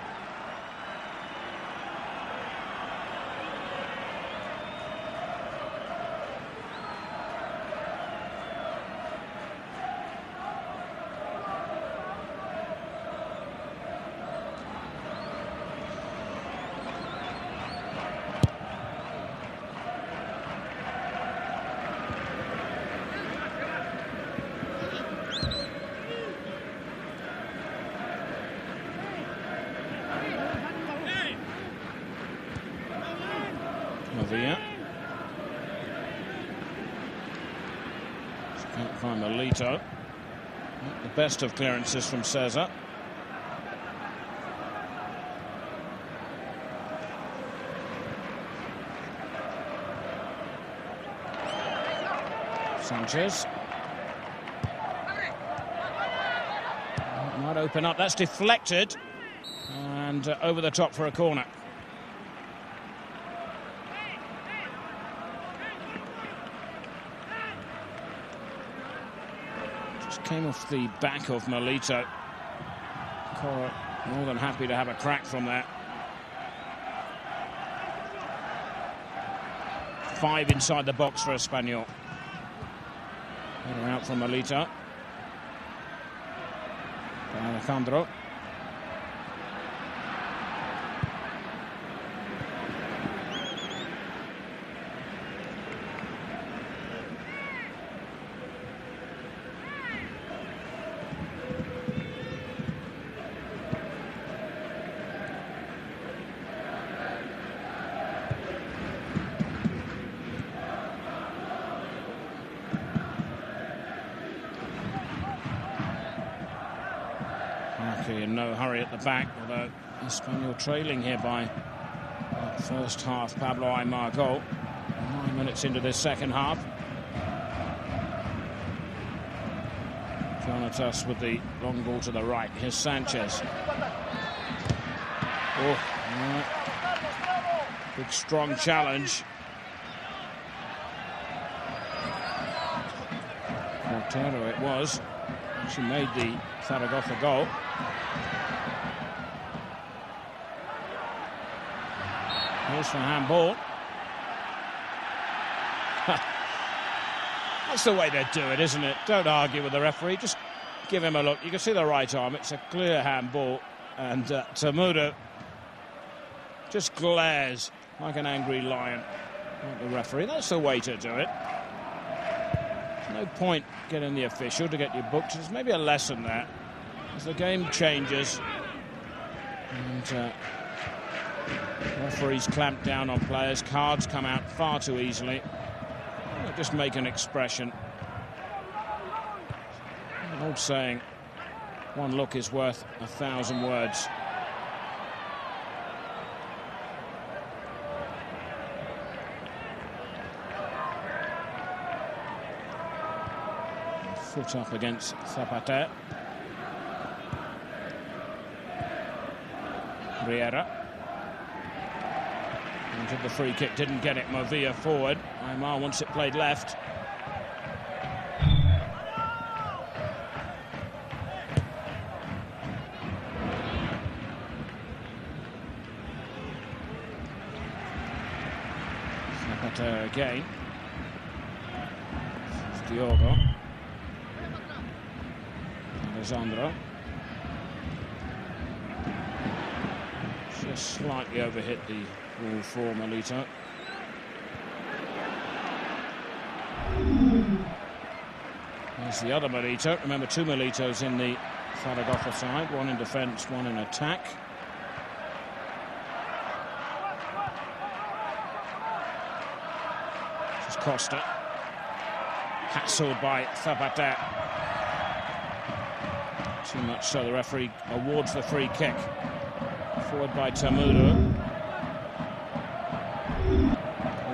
Movia. Can't find Milito. Not the best of clearances from Cesar. Sanchez. Might open up. That's deflected. And over the top for a corner. Came off the back of Milito. Cora more than happy to have a crack from there. 5 inside the box for Espanyol. Header out from Milito. Alejandro. in no hurry at the back, although Espanyol trailing here by that first half Pablo Aimar goal. 9 minutes into this second half. Jonatas with the long ball to the right. Here's Sanchez. Oh, right. Big strong challenge. Montero it was. She made the Zaragoza goal. Here's for handball. That's the way they do it, isn't it? Don't argue with the referee, just give him a look. You can see the right arm, it's a clear handball. And Temudo just glares like an angry lion at the referee. That's the way to do it. There's no point getting the official to get you booked. There's maybe a lesson there. As the game changes and referees clamp down on players, cards come out far too easily. Just make an expression. An old saying, one look is worth 1,000 words. Foot up against Zapata. Riera. Wanted the free kick, didn't get it. Movia forward. Aimar wants it played left. Zapata again. Diogo. Alessandro. Just slightly overhit the ball for Milito. There's the other Milito. Remember, two Militos in the Zaragoza side, one in defence, one in attack. This is Costa. Hassled by Zapata. Too much so the referee awards the free kick. Forward by Temudo.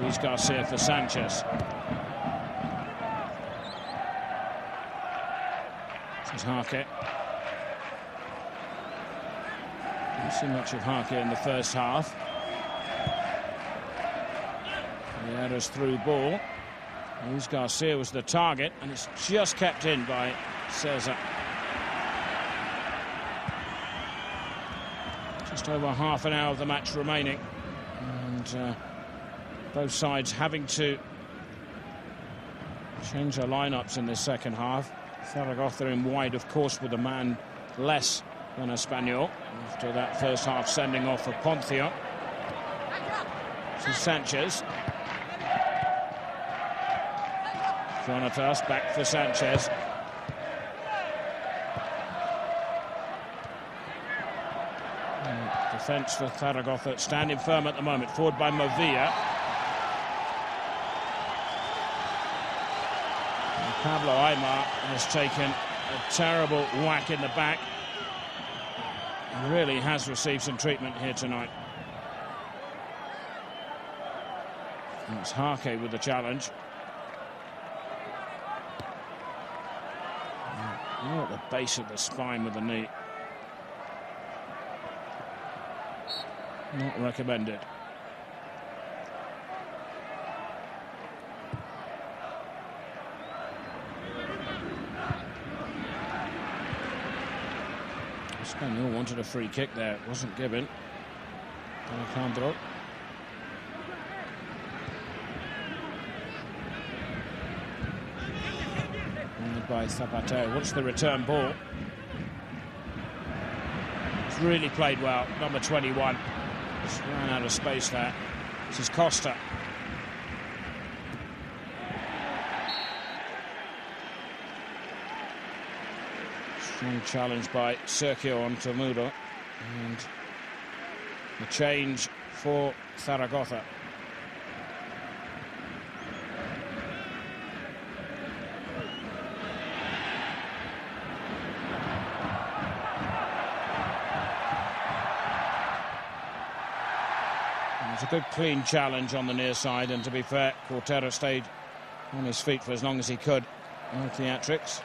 Luis Garcia for Sanchez. This is Hake. Didn't see much of Hake in the first half. Riera's through ball. Luis Garcia was the target, and it's just kept in by Cesar. Just over half an hour of the match remaining, and both sides having to change their lineups in this second half. Zaragoza in wide, of course, with a man less than Espanyol after that first half sending off of Poncio. This is Sanchez. Jonatas back for Sanchez. Defence for Zaragoza standing firm at the moment. Forward by Movia. And Pablo Aimar has taken a terrible whack in the back. He really has received some treatment here tonight. And it's Hake with the challenge. At the base of the spine with the knee. Not recommended. Espanyol wanted a free kick there. It wasn't given. Alejandro. By Zapata. What's the return ball? It's really played well. Number 21. Just ran out of space there. This is Costa. Strong challenge by Sergio on Temudo. And the change for Zaragoza. good clean challenge on the near side, and to be fair, Contra stayed on his feet for as long as he could. No theatrics.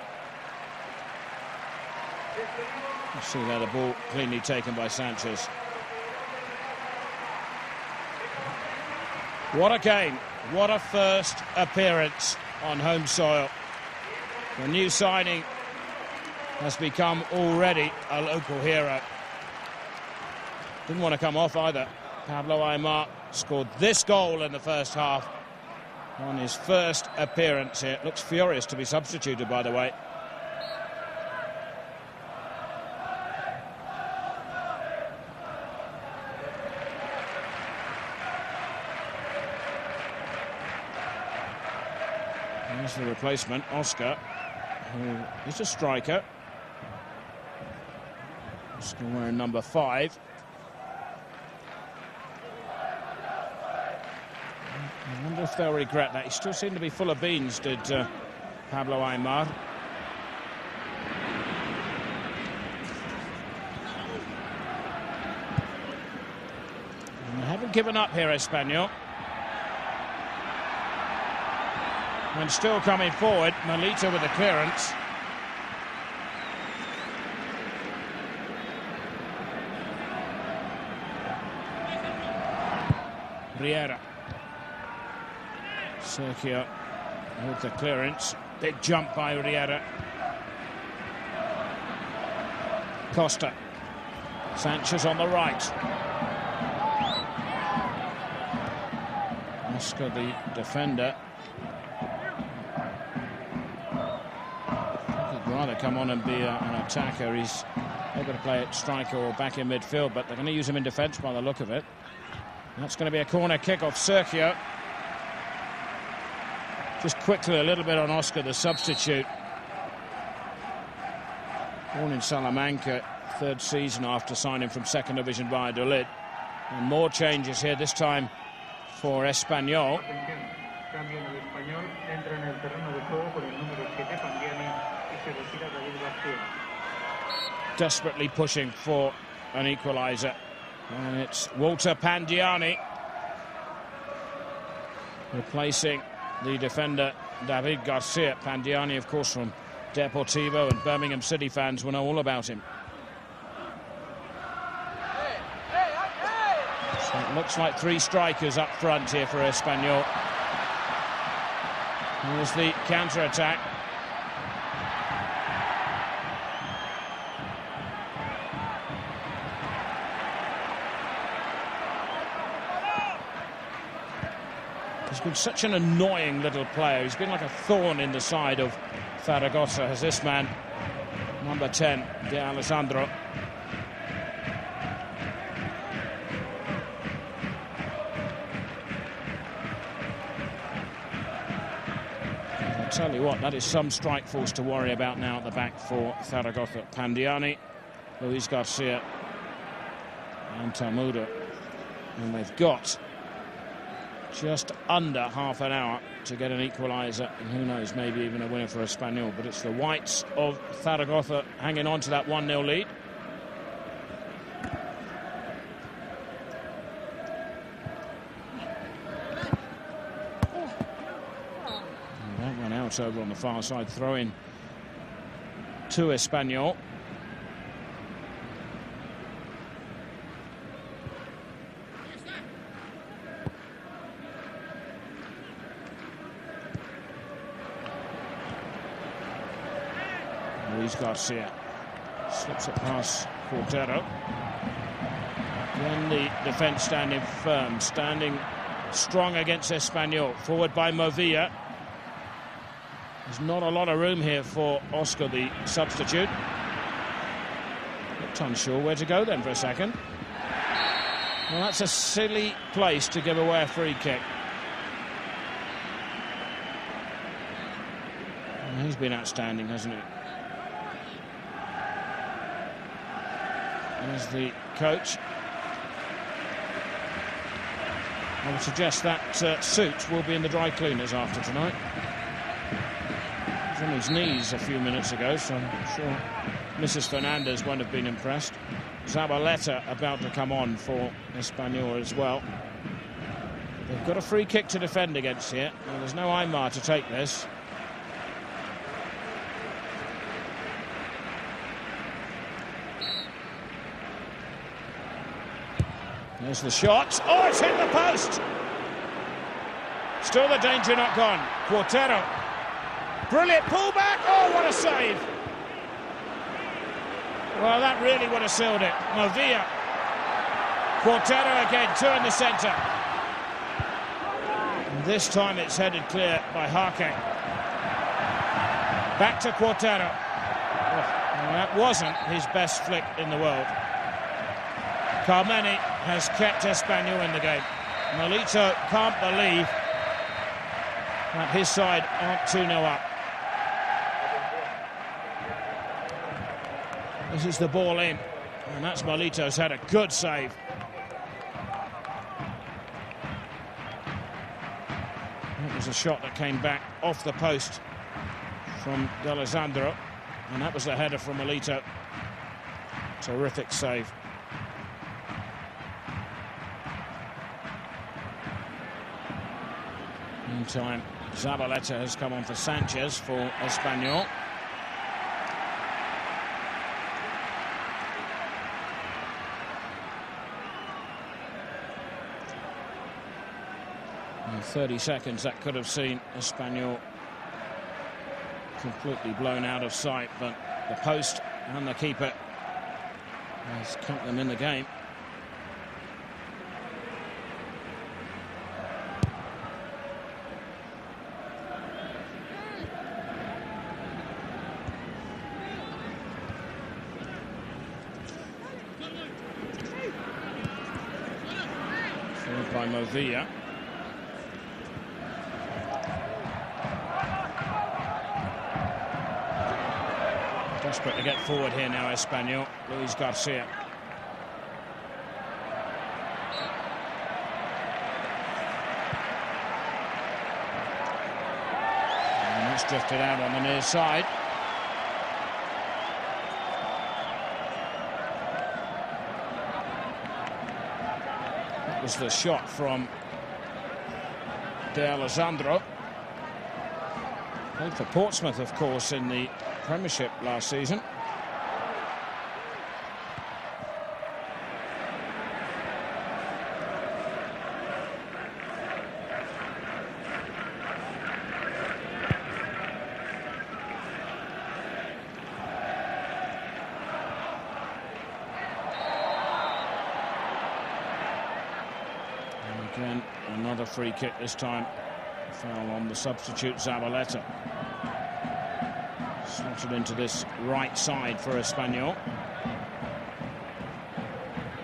You see there the ball cleanly taken by Sanchez. What a game. What a first appearance on home soil. The new signing has become already a local hero. Didn't want to come off either. Pablo Aimar scored this goal in the first half on his first appearance here. Looks furious to be substituted, by the way. Here's the replacement, Oscar, who is a striker. Oscar wearing number 5. I wonder if they'll regret that. He still seemed to be full of beans, did Pablo Aimar. And they haven't given up here, Espanyol. And still coming forward, Melita with the clearance. Riera. Sergio with the clearance. Big jump by Riera. Costa. Sanchez on the right. Oscar, the defender. He'd rather come on and be an attacker. He's able to play at striker or back in midfield, but they're going to use him in defence by the look of it. That's going to be a corner kick off Sergio. Just quickly a little bit on Oscar, the substitute. Born in Salamanca, 3rd season after signing from 2nd Division Valladolid. And more changes here, this time for Espanyol. Desperately pushing for an equaliser. And it's Walter Pandiani replacing the defender David Garcia. Pandiani, of course, from Deportivo, and Birmingham City fans will know all about him. So it looks like 3 strikers up front here for Espanyol. Here's the counter-attack. He's been such an annoying little player. He's been like a thorn in the side of Zaragoza, as this man, number 10, De Alessandro. I'll tell you what, that is some strike force to worry about now at the back for Zaragoza. Pandiani, Luis Garcia and Tamuda. And they've got just under half an hour to get an equaliser, and who knows, maybe even a winner for Espanyol. But it's the whites of Zaragoza hanging on to that 1-0 lead. And that went out over on the far side, throw-in to Espanyol. Luis Garcia slips it past Cordero. Then the defence standing firm, standing strong against Espanyol. Forward by Movilla. There's not a lot of room here for Oscar, the substitute. Looked unsure where to go then for a second. Well, that's a silly place to give away a free kick. And he's been outstanding, hasn't he? There's the coach. I would suggest that suit will be in the dry cleaners after tonight. He was on his knees a few minutes ago, so I'm sure Mrs. Fernandez won't have been impressed. Zabaleta about to come on for Espanyol as well. They've got a free kick to defend against here. Well, there's no Aymar to take this. There's the shot. Oh, it's hit the post. Still the danger not gone. Quartero. Brilliant pullback. Oh, what a save. Well, that really would have sealed it. Movia. Quartero again, two in the centre. And this time it's headed clear by Harke. Back to Quartero. Well, that wasn't his best flick in the world. Carmeni has kept Espanyol in the game. Nolito can't believe that his side aren't 2-0 up. This is the ball in, and that's Nolito's had a good save. That was a shot that came back off the post from D'Alessandro, and that was the header from Nolito. Terrific save. Meantime, Zabaleta has come on for Sanchez for Espanyol. In 30 seconds, that could have seen Espanyol completely blown out of sight, but the post and the keeper has kept them in the game. By Movia. Desperate to get forward here now, Espanyol. Luis Garcia. And that's drifted out on the near side. Was the shot from D'Alessandro. Played for Portsmouth, of course, in the Premiership last season. Again, another free kick this time. Foul on the substitute Zabaleta. Slotted into this right side for Espanyol.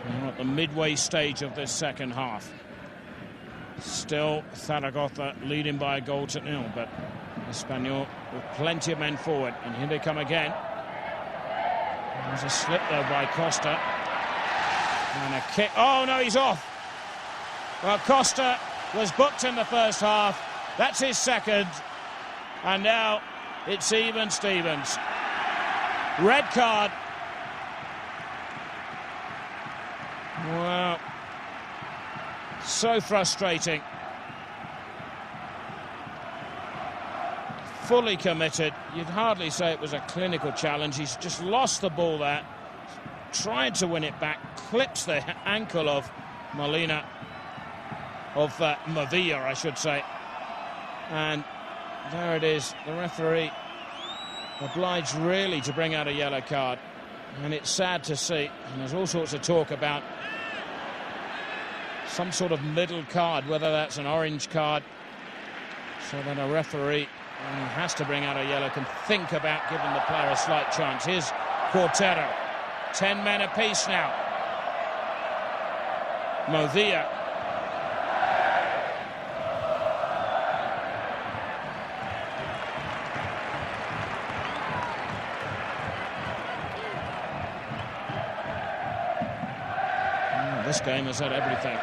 We're at the midway stage of this second half. Still Zaragoza leading by a goal to nil, but Espanyol with plenty of men forward. And here they come again. There's a slip though by Costa. And a kick. Oh no, he's off. Well, Costa was booked in the first half. That's his second. And now it's even Stevens. Red card. Wow. So frustrating. Fully committed. You'd hardly say it was a clinical challenge. He's just lost the ball there. Trying to win it back. Clips the ankle of Molina. Of Movia, I should say. And there it is. The referee obliged really to bring out a yellow card. And it's sad to see. And there's all sorts of talk about some sort of middle card, whether that's an orange card, so that a referee who has to bring out a yellow can think about giving the player a slight chance. Here's Quartero. 10 men apiece now. Movia. This game has had everything.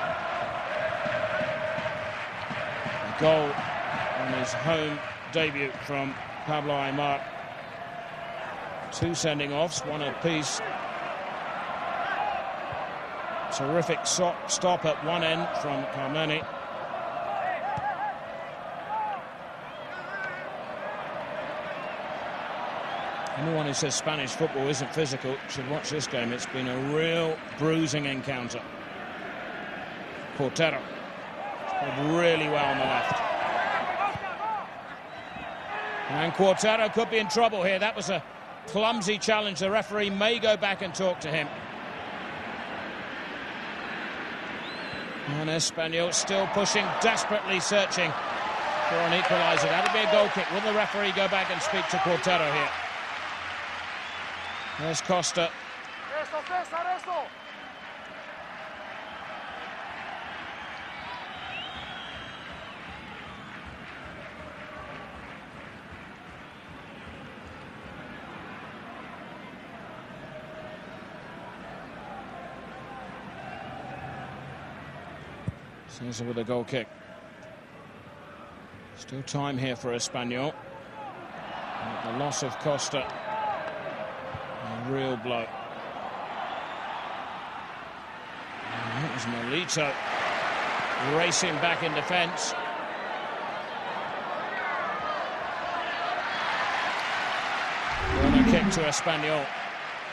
A goal on his home debut from Pablo Aymar. 2 sending-offs, 1 apiece. Terrific stop at one end from Carmeni. Anyone who says Spanish football isn't physical should watch this game. It's been a real bruising encounter. Portero played really well on the left. And Quartero could be in trouble here. That was a clumsy challenge. The referee may go back and talk to him. And Espanyol still pushing, desperately searching for an equaliser. That'll be a goal kick. Will the referee go back and speak to Quartero here? There's Costa. Cesar with a goal kick. Still time here for Espanyol. The loss of Costa. A real blow. And that was Nolito racing back in defence. Corner kick to Espanyol.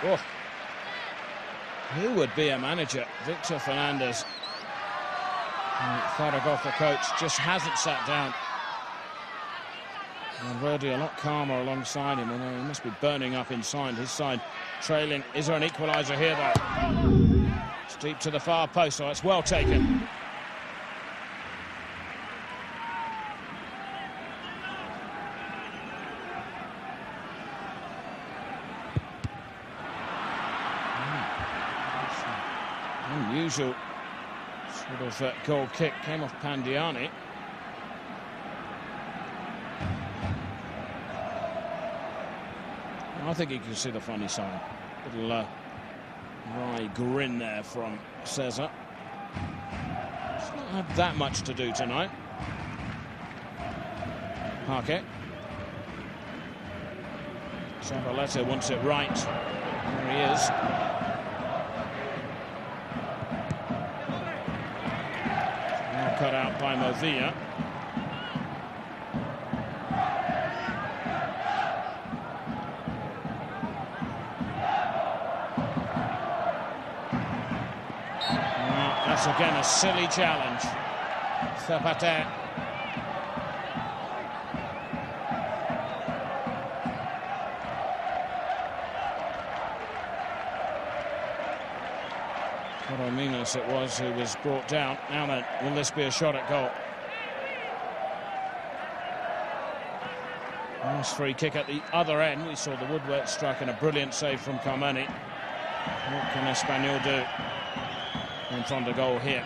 Oh. Who would be a manager? Victor Fernandez. Zaragoza coach just hasn't sat down. Valverde a lot calmer alongside him, although he must be burning up inside. His side trailing. Is there an equaliser here, though? It's deep to the far post, so it's well taken. Unusual sort of goal kick. Came off Pandiani. I think you can see the funny side. Little wry grin there from Cesar. He's not had that much to do tonight. Parquet. Zabaleta wants it right. There he is. Now cut out by Movilla. Again, a silly challenge. Zapata. Corominas it was who was brought down. Now then, will this be a shot at goal? Nice free kick at the other end. We saw the woodwork struck and a brilliant save from Carmani. What can Espanyol do in front of goal here?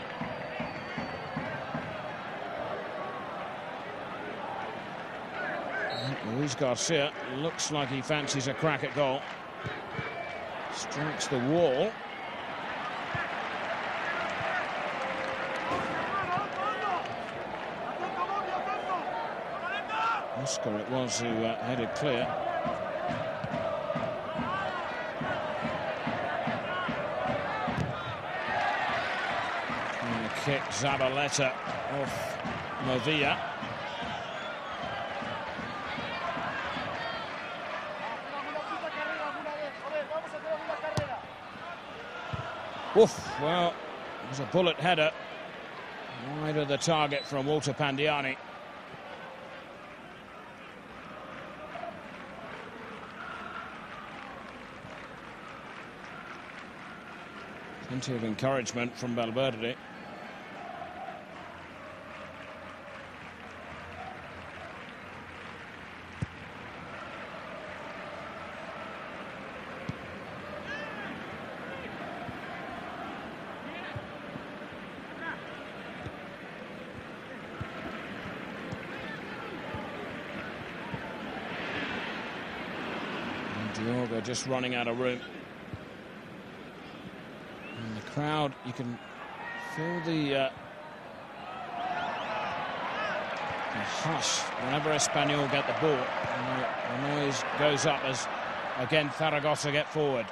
Luis Garcia looks like he fancies a crack at goal. Strikes the wall. Oscar it was who headed clear. Kick Zabaleta off Movilla. Oof, well, it was a bullet header. Wide of the target from Walter Pandiani. Plenty of encouragement from Valverde. Diogo just running out of room. And the crowd, you can feel the hush whenever Espanyol get the ball. And the noise goes up as, again, Zaragoza get forward.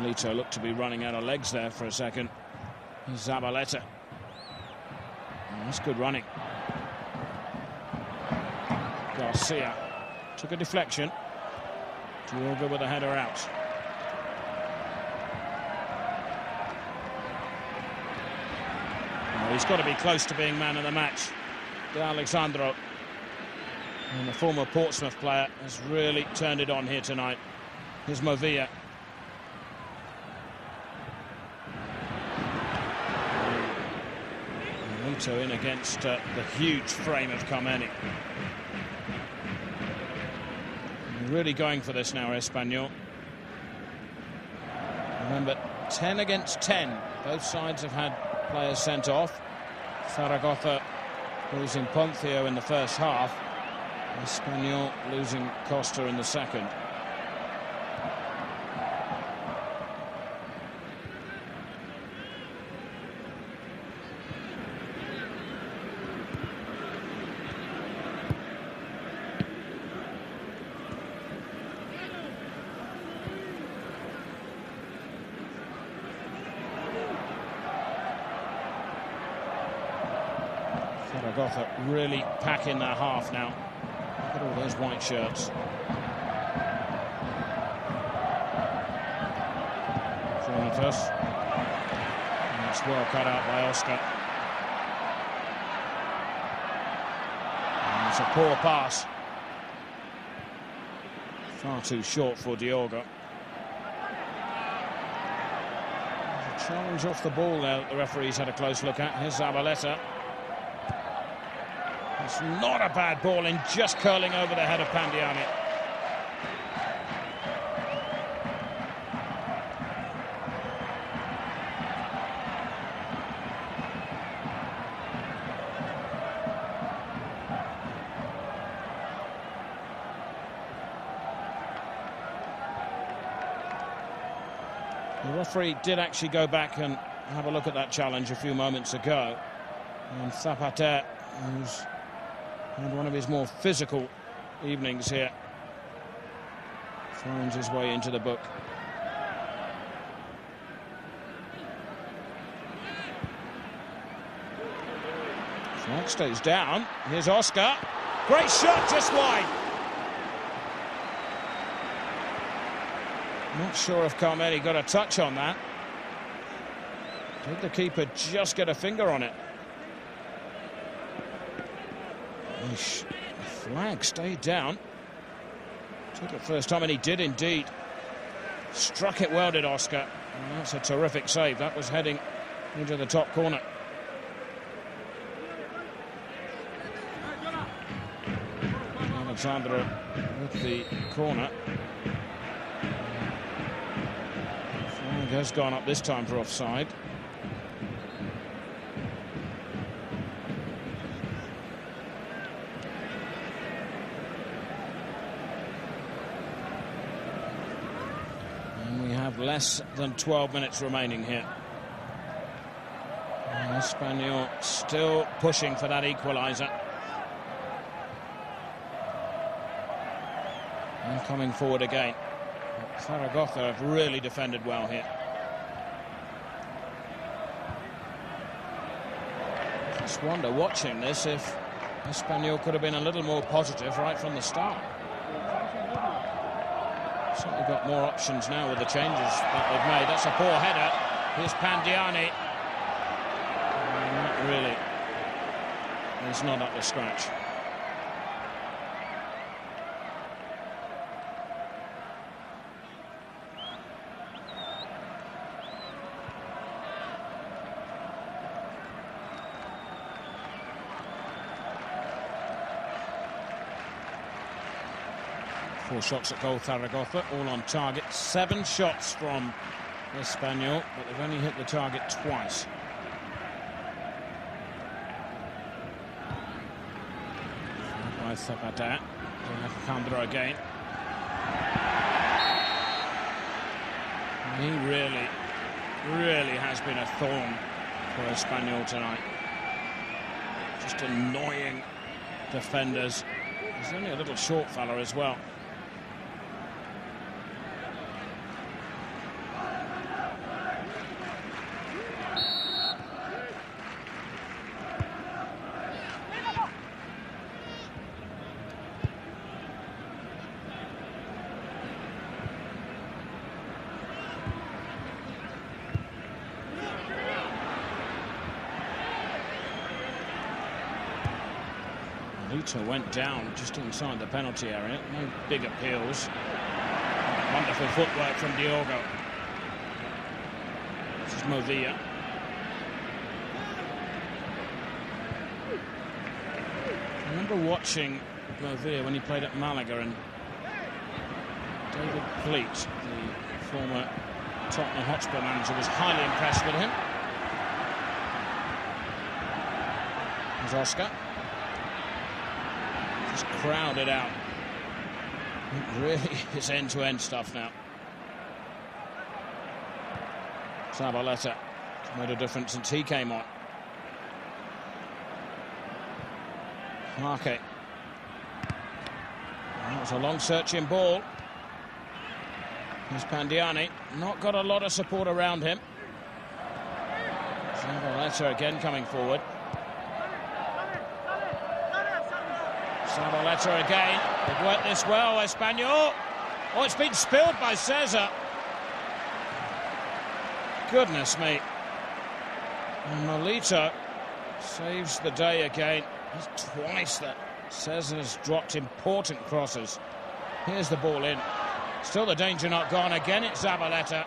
Lito looked to be running out of legs there for a second. Zabaleta. That's good running. Garcia took a deflection. Diogo with a header out. Well, he's got to be close to being man of the match. De Alexandro, and the former Portsmouth player, has really turned it on here tonight. Here's Movilla. Nito in against the huge frame of Carmeni. Really going for this now, Espanyol. Remember, 10 against 10. Both sides have had players sent off. Zaragoza losing Poncio in the first half. Espanyol losing Costa in the second. Zaragoza really packing their half now. Look at all those white shirts. Fonitas. It's well cut out by Oscar. And it's a poor pass. Far too short for Diogo. There's a challenge off the ball there that the referees had a close look at. Here's Zabaleta. It's not a bad ball in, just curling over the head of Pandiani. The referee did actually go back and have a look at that challenge a few moments ago. And Zapata, who's had one of his more physical evenings here, finds his way into the book. Flag stays down. Here's Oscar. Great shot, just wide. Not sure if Carmeni got a touch on that. Did the keeper just get a finger on it? The flag stayed down. Took it first time, and he did indeed. Struck it well, did Oscar. And that's a terrific save. That was heading into the top corner. Alexandro with the corner. Flag has gone up this time for offside. Less than 12 minutes remaining here. And Espanyol still pushing for that equaliser. And coming forward again. Zaragoza have really defended well here. Just wonder, watching this, if Espanyol could have been a little more positive right from the start. Certainly got more options now with the changes that they've made. That's a poor header. Here's Pandiani. And that really is not up to scratch. Four shots at goal, Zaragoza, all on target. 7 shots from Espanyol, but they've only hit the target twice. By Zapata. Alejandro again. He really has been a thorn for Espanyol tonight. Just annoying defenders. He's only a little short fella as well. Melito went down just inside the penalty area. No big appeals. Wonderful footwork from Diogo. This is Movilla. I remember watching Movilla when he played at Malaga, and David Pleat, the former Tottenham Hotspur manager, was highly impressed with him. There's Oscar. Just crowded out. It really is end-to-end stuff now. Zabaleta made a difference since he came on. Marque. That was a long searching ball. Here's Pandiani. Not got a lot of support around him. Zabaleta again coming forward. Zabaleta again. They've worked this well, Espanyol. Oh, it's been spilled by Cesar. Goodness me. And Melito saves the day again. It's twice that Cesar's dropped important crosses. Here's the ball in. Still the danger not gone. Again, it's Zabaleta.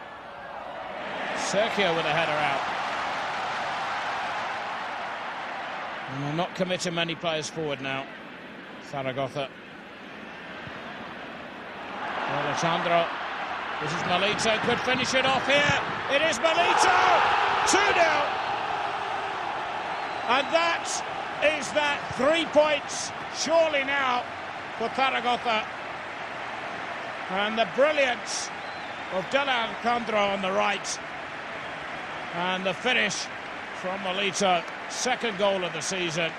Sergio with a header out. And they're not committing many players forward now. Zaragoza. Alejandro. This is Melito. Could finish it off here. It is Melito. 2-0. And that is that. 3 points surely now for Zaragoza. And the brilliance of Alejandro on the right. And the finish from Melito. Second goal of the season.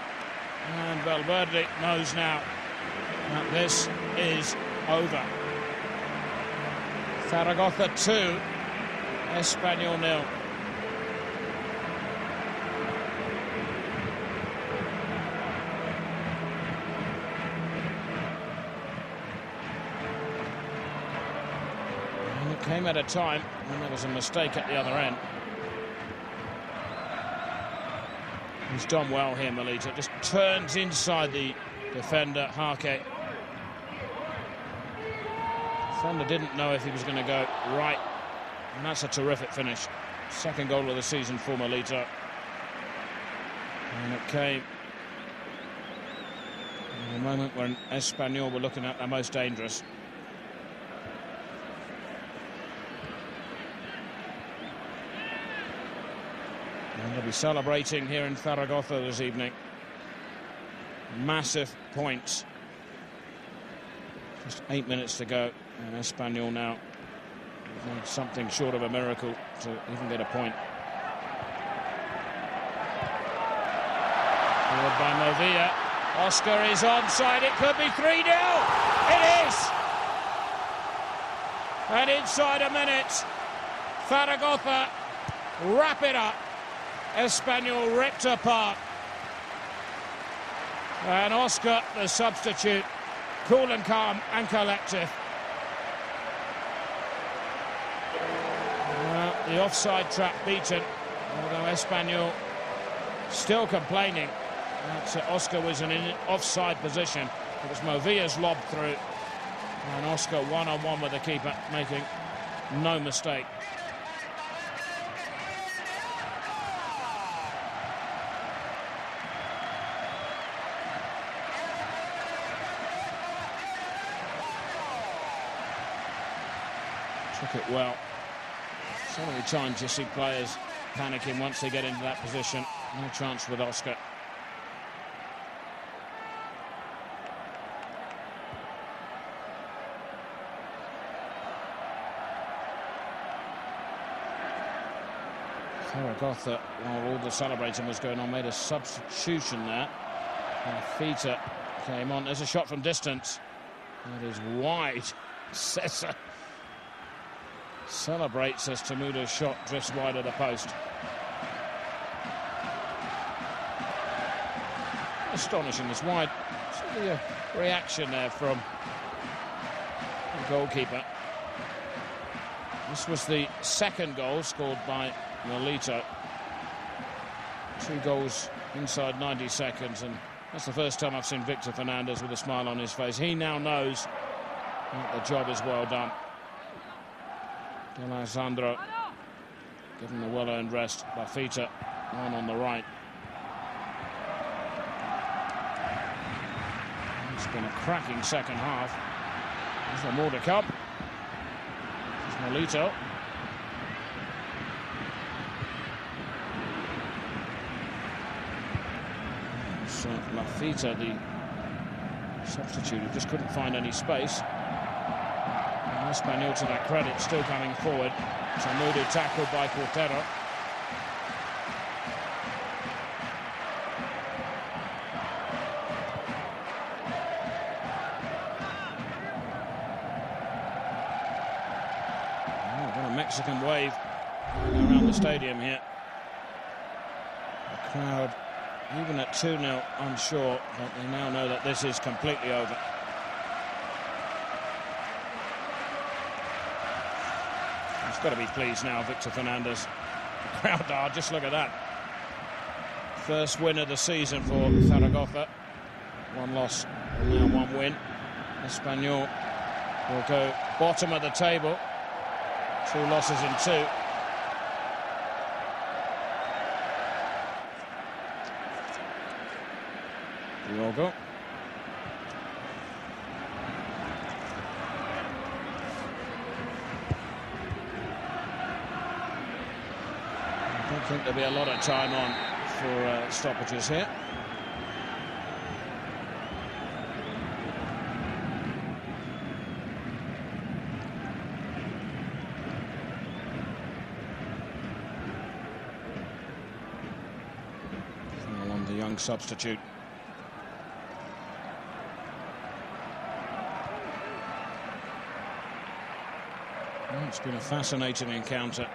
And Valverde knows now that this is over. Zaragoza 2, Espanyol 0. And it came at a time when there was a mistake at the other end. He's done well here, Melito. Just turns inside the defender, Harke. Defender didn't know if he was going to go right. And that's a terrific finish. Second goal of the season for Melito. And it came in a moment when Espanyol were looking at their most dangerous. And they'll be celebrating here in Zaragoza this evening. Massive points. Just 8 minutes to go. And Espanyol now need something short of a miracle to even get a point. Forward by Movilla. Oscar is onside. It could be 3-0. It is. And inside a minute, Zaragoza wrap it up. Espanyol ripped apart. And Oscar, the substitute, cool and calm and collective. The offside trap beaten, although Espanyol still complaining that Oscar was in an offside position. It was Movilla's lob through, and Oscar one-on-one with the keeper, making no mistake. Took it well. So many times you see players panicking once they get into that position. No chance with Oscar. Zaragoza, while all the celebrating was going on, made a substitution there. Fita came on. There's a shot from distance. That is wide. Cesar celebrates as Temuda's shot drifts wide of the post. Astonishing, this wide. Certainly a reaction there from the goalkeeper. This was the second goal scored by Melito. 2 goals inside 90 seconds, and That's the first time I've seen Victor Fernandez with a smile on his face. He now knows that the job is well done. Alessandro given the well-earned rest. Lafita on the right. It's been a cracking second half. Is there more to come? It's Nolito. So Lafita, the substitute, who just couldn't find any space. And Espanyol, to their credit, still coming forward. Tamudu tackled by Portero. Mexican wave around the stadium here. The crowd, even at 2-0, unsure, but they now know that this is completely over. He's got to be pleased now, Victor Fernandez. The crowd are, just look at that. First win of the season for Zaragoza. One loss and now one win. Espanyol will go bottom of the table. 2 losses in 2. Diogo. I don't think there'll be a lot of time on for stoppages here. Substitute. Well, it's been a fascinating encounter.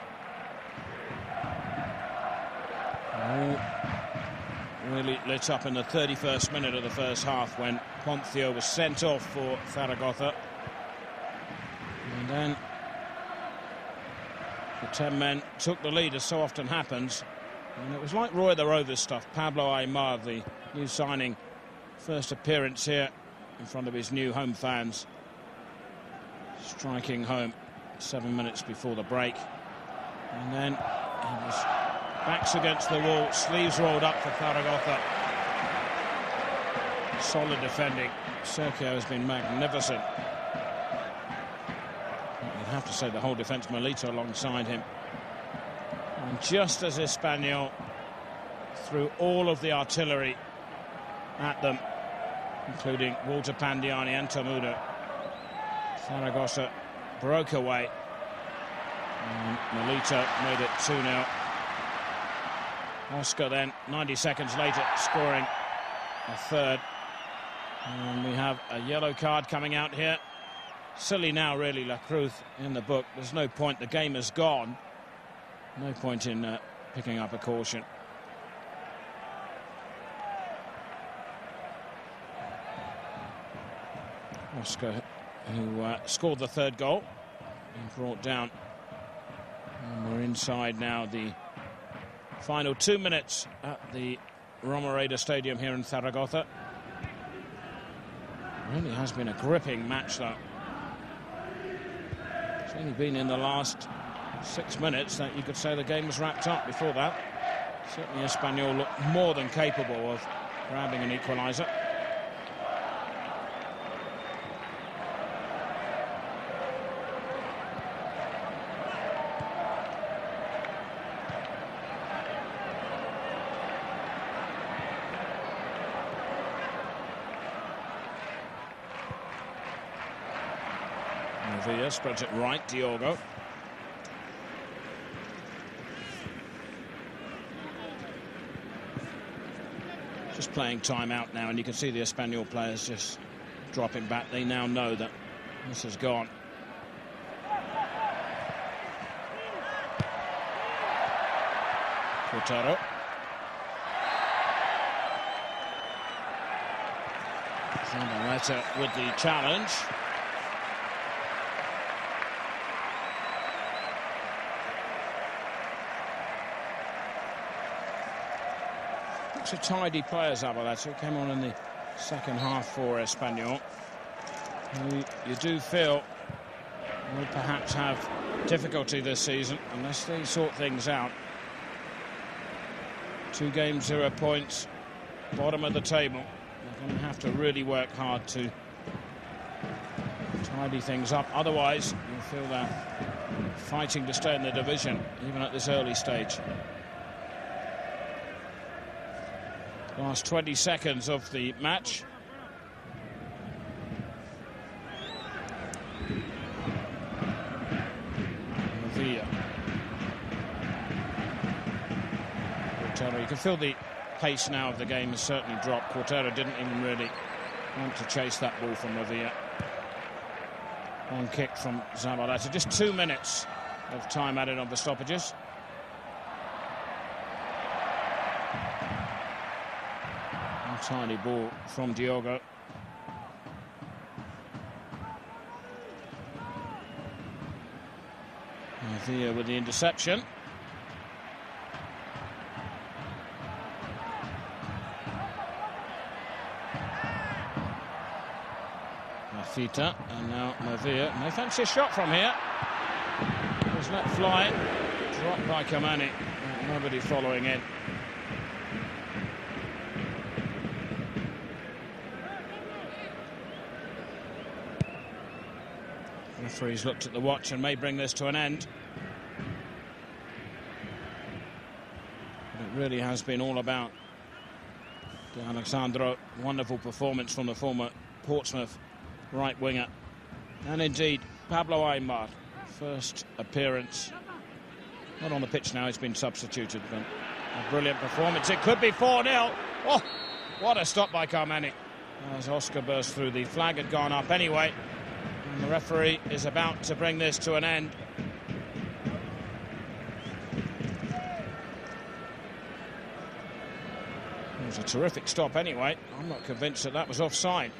All really lit up in the 31st minute of the first half when Poncio was sent off for Zaragoza. And then the 10 men took the lead, as so often happens. And it was like Roy the Rovers stuff. Pablo Aimar, the new signing, first appearance here in front of his new home fans, striking home 7 minutes before the break. And then he was backs against the wall, sleeves rolled up for Zaragoza. Solid defending. Sergio has been magnificent. You'd have to say the whole defence, Melito alongside him. And just as Espanyol threw all of the artillery at them, including Walter Pandiani and Tamudu, Zaragoza broke away. And Melito made it 2-0. Oscar then, 90 seconds later, scoring a third. And we have a yellow card coming out here. Silly now, really, La Cruz in the book. There's no point. The game is gone. No point in picking up a caution. Oscar, who scored the third goal, and brought down. And we're inside now the final 2 minutes at the Romareda Stadium here in Zaragoza. Really has been a gripping match, though. It's only been in the last 6 minutes that you could say the game was wrapped up. Before that, certainly Espanyol looked more than capable of grabbing an equaliser. Villa spreads it right, Diogo. Just playing time out now, and you can see the Espanyol players just dropping back. They now know that this is gone. Portero. Zabaleta with the challenge. Looks a tidy player, Zaragoza, came on in the second half for Espanyol. You do feel will perhaps have difficulty this season unless they sort things out. 2 games, 0 points, bottom of the table. They're going to have to really work hard to tidy things up. Otherwise, you feel they're fighting to stay in the division, even at this early stage. Last 20 seconds of the match. You can feel the pace now of the game has certainly dropped. Quartero didn't even really want to chase that ball from Revilla. On kick from Zaragoza. Just 2 minutes of time added on the stoppages. A tiny ball from Diogo. Revilla with the interception. Fita, and now Mavia. They fancy a shot from here. It was let fly, dropped by Kamani. Nobody following in. The referee's looked at the watch and may bring this to an end. But it really has been all about De Alexandro. Wonderful performance from the former Portsmouth right winger, and indeed Pablo Aimar, first appearance, not on the pitch now, he's been substituted, but a brilliant performance. It could be 4-0. Oh, what a stop by Carmani as Oscar burst through. The flag had gone up anyway, and the referee is about to bring this to an end. It was a terrific stop anyway. I'm not convinced that that was offside.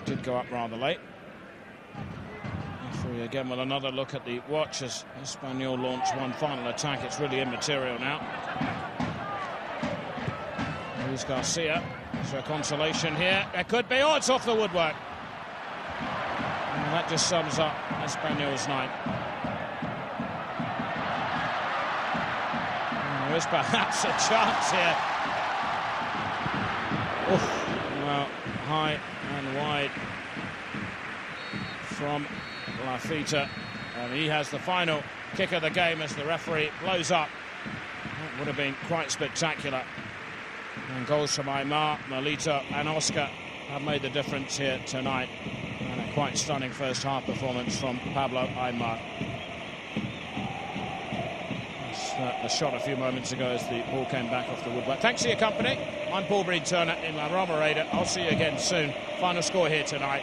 Did go up rather late. Referee again with another look at the watch as Espanyol launch one final attack. It's really immaterial now. Luis Garcia. Is there a consolation here? It could be. Oh, it's off the woodwork. And that just sums up Espanyol's night. And there is perhaps a chance here. Oof. Well, high and wide from Lafita, and he has the final kick of the game as the referee blows up. That would have been quite spectacular. And goals from Aimar, Melito and Oscar have made the difference here tonight, and a quite stunning first half performance from Pablo Aimar. The shot a few moments ago as the ball came back off the woodwork. Thanks for your company. I'm Paul Breen-Turner in La Romareda. I'll see you again soon. Final score here tonight.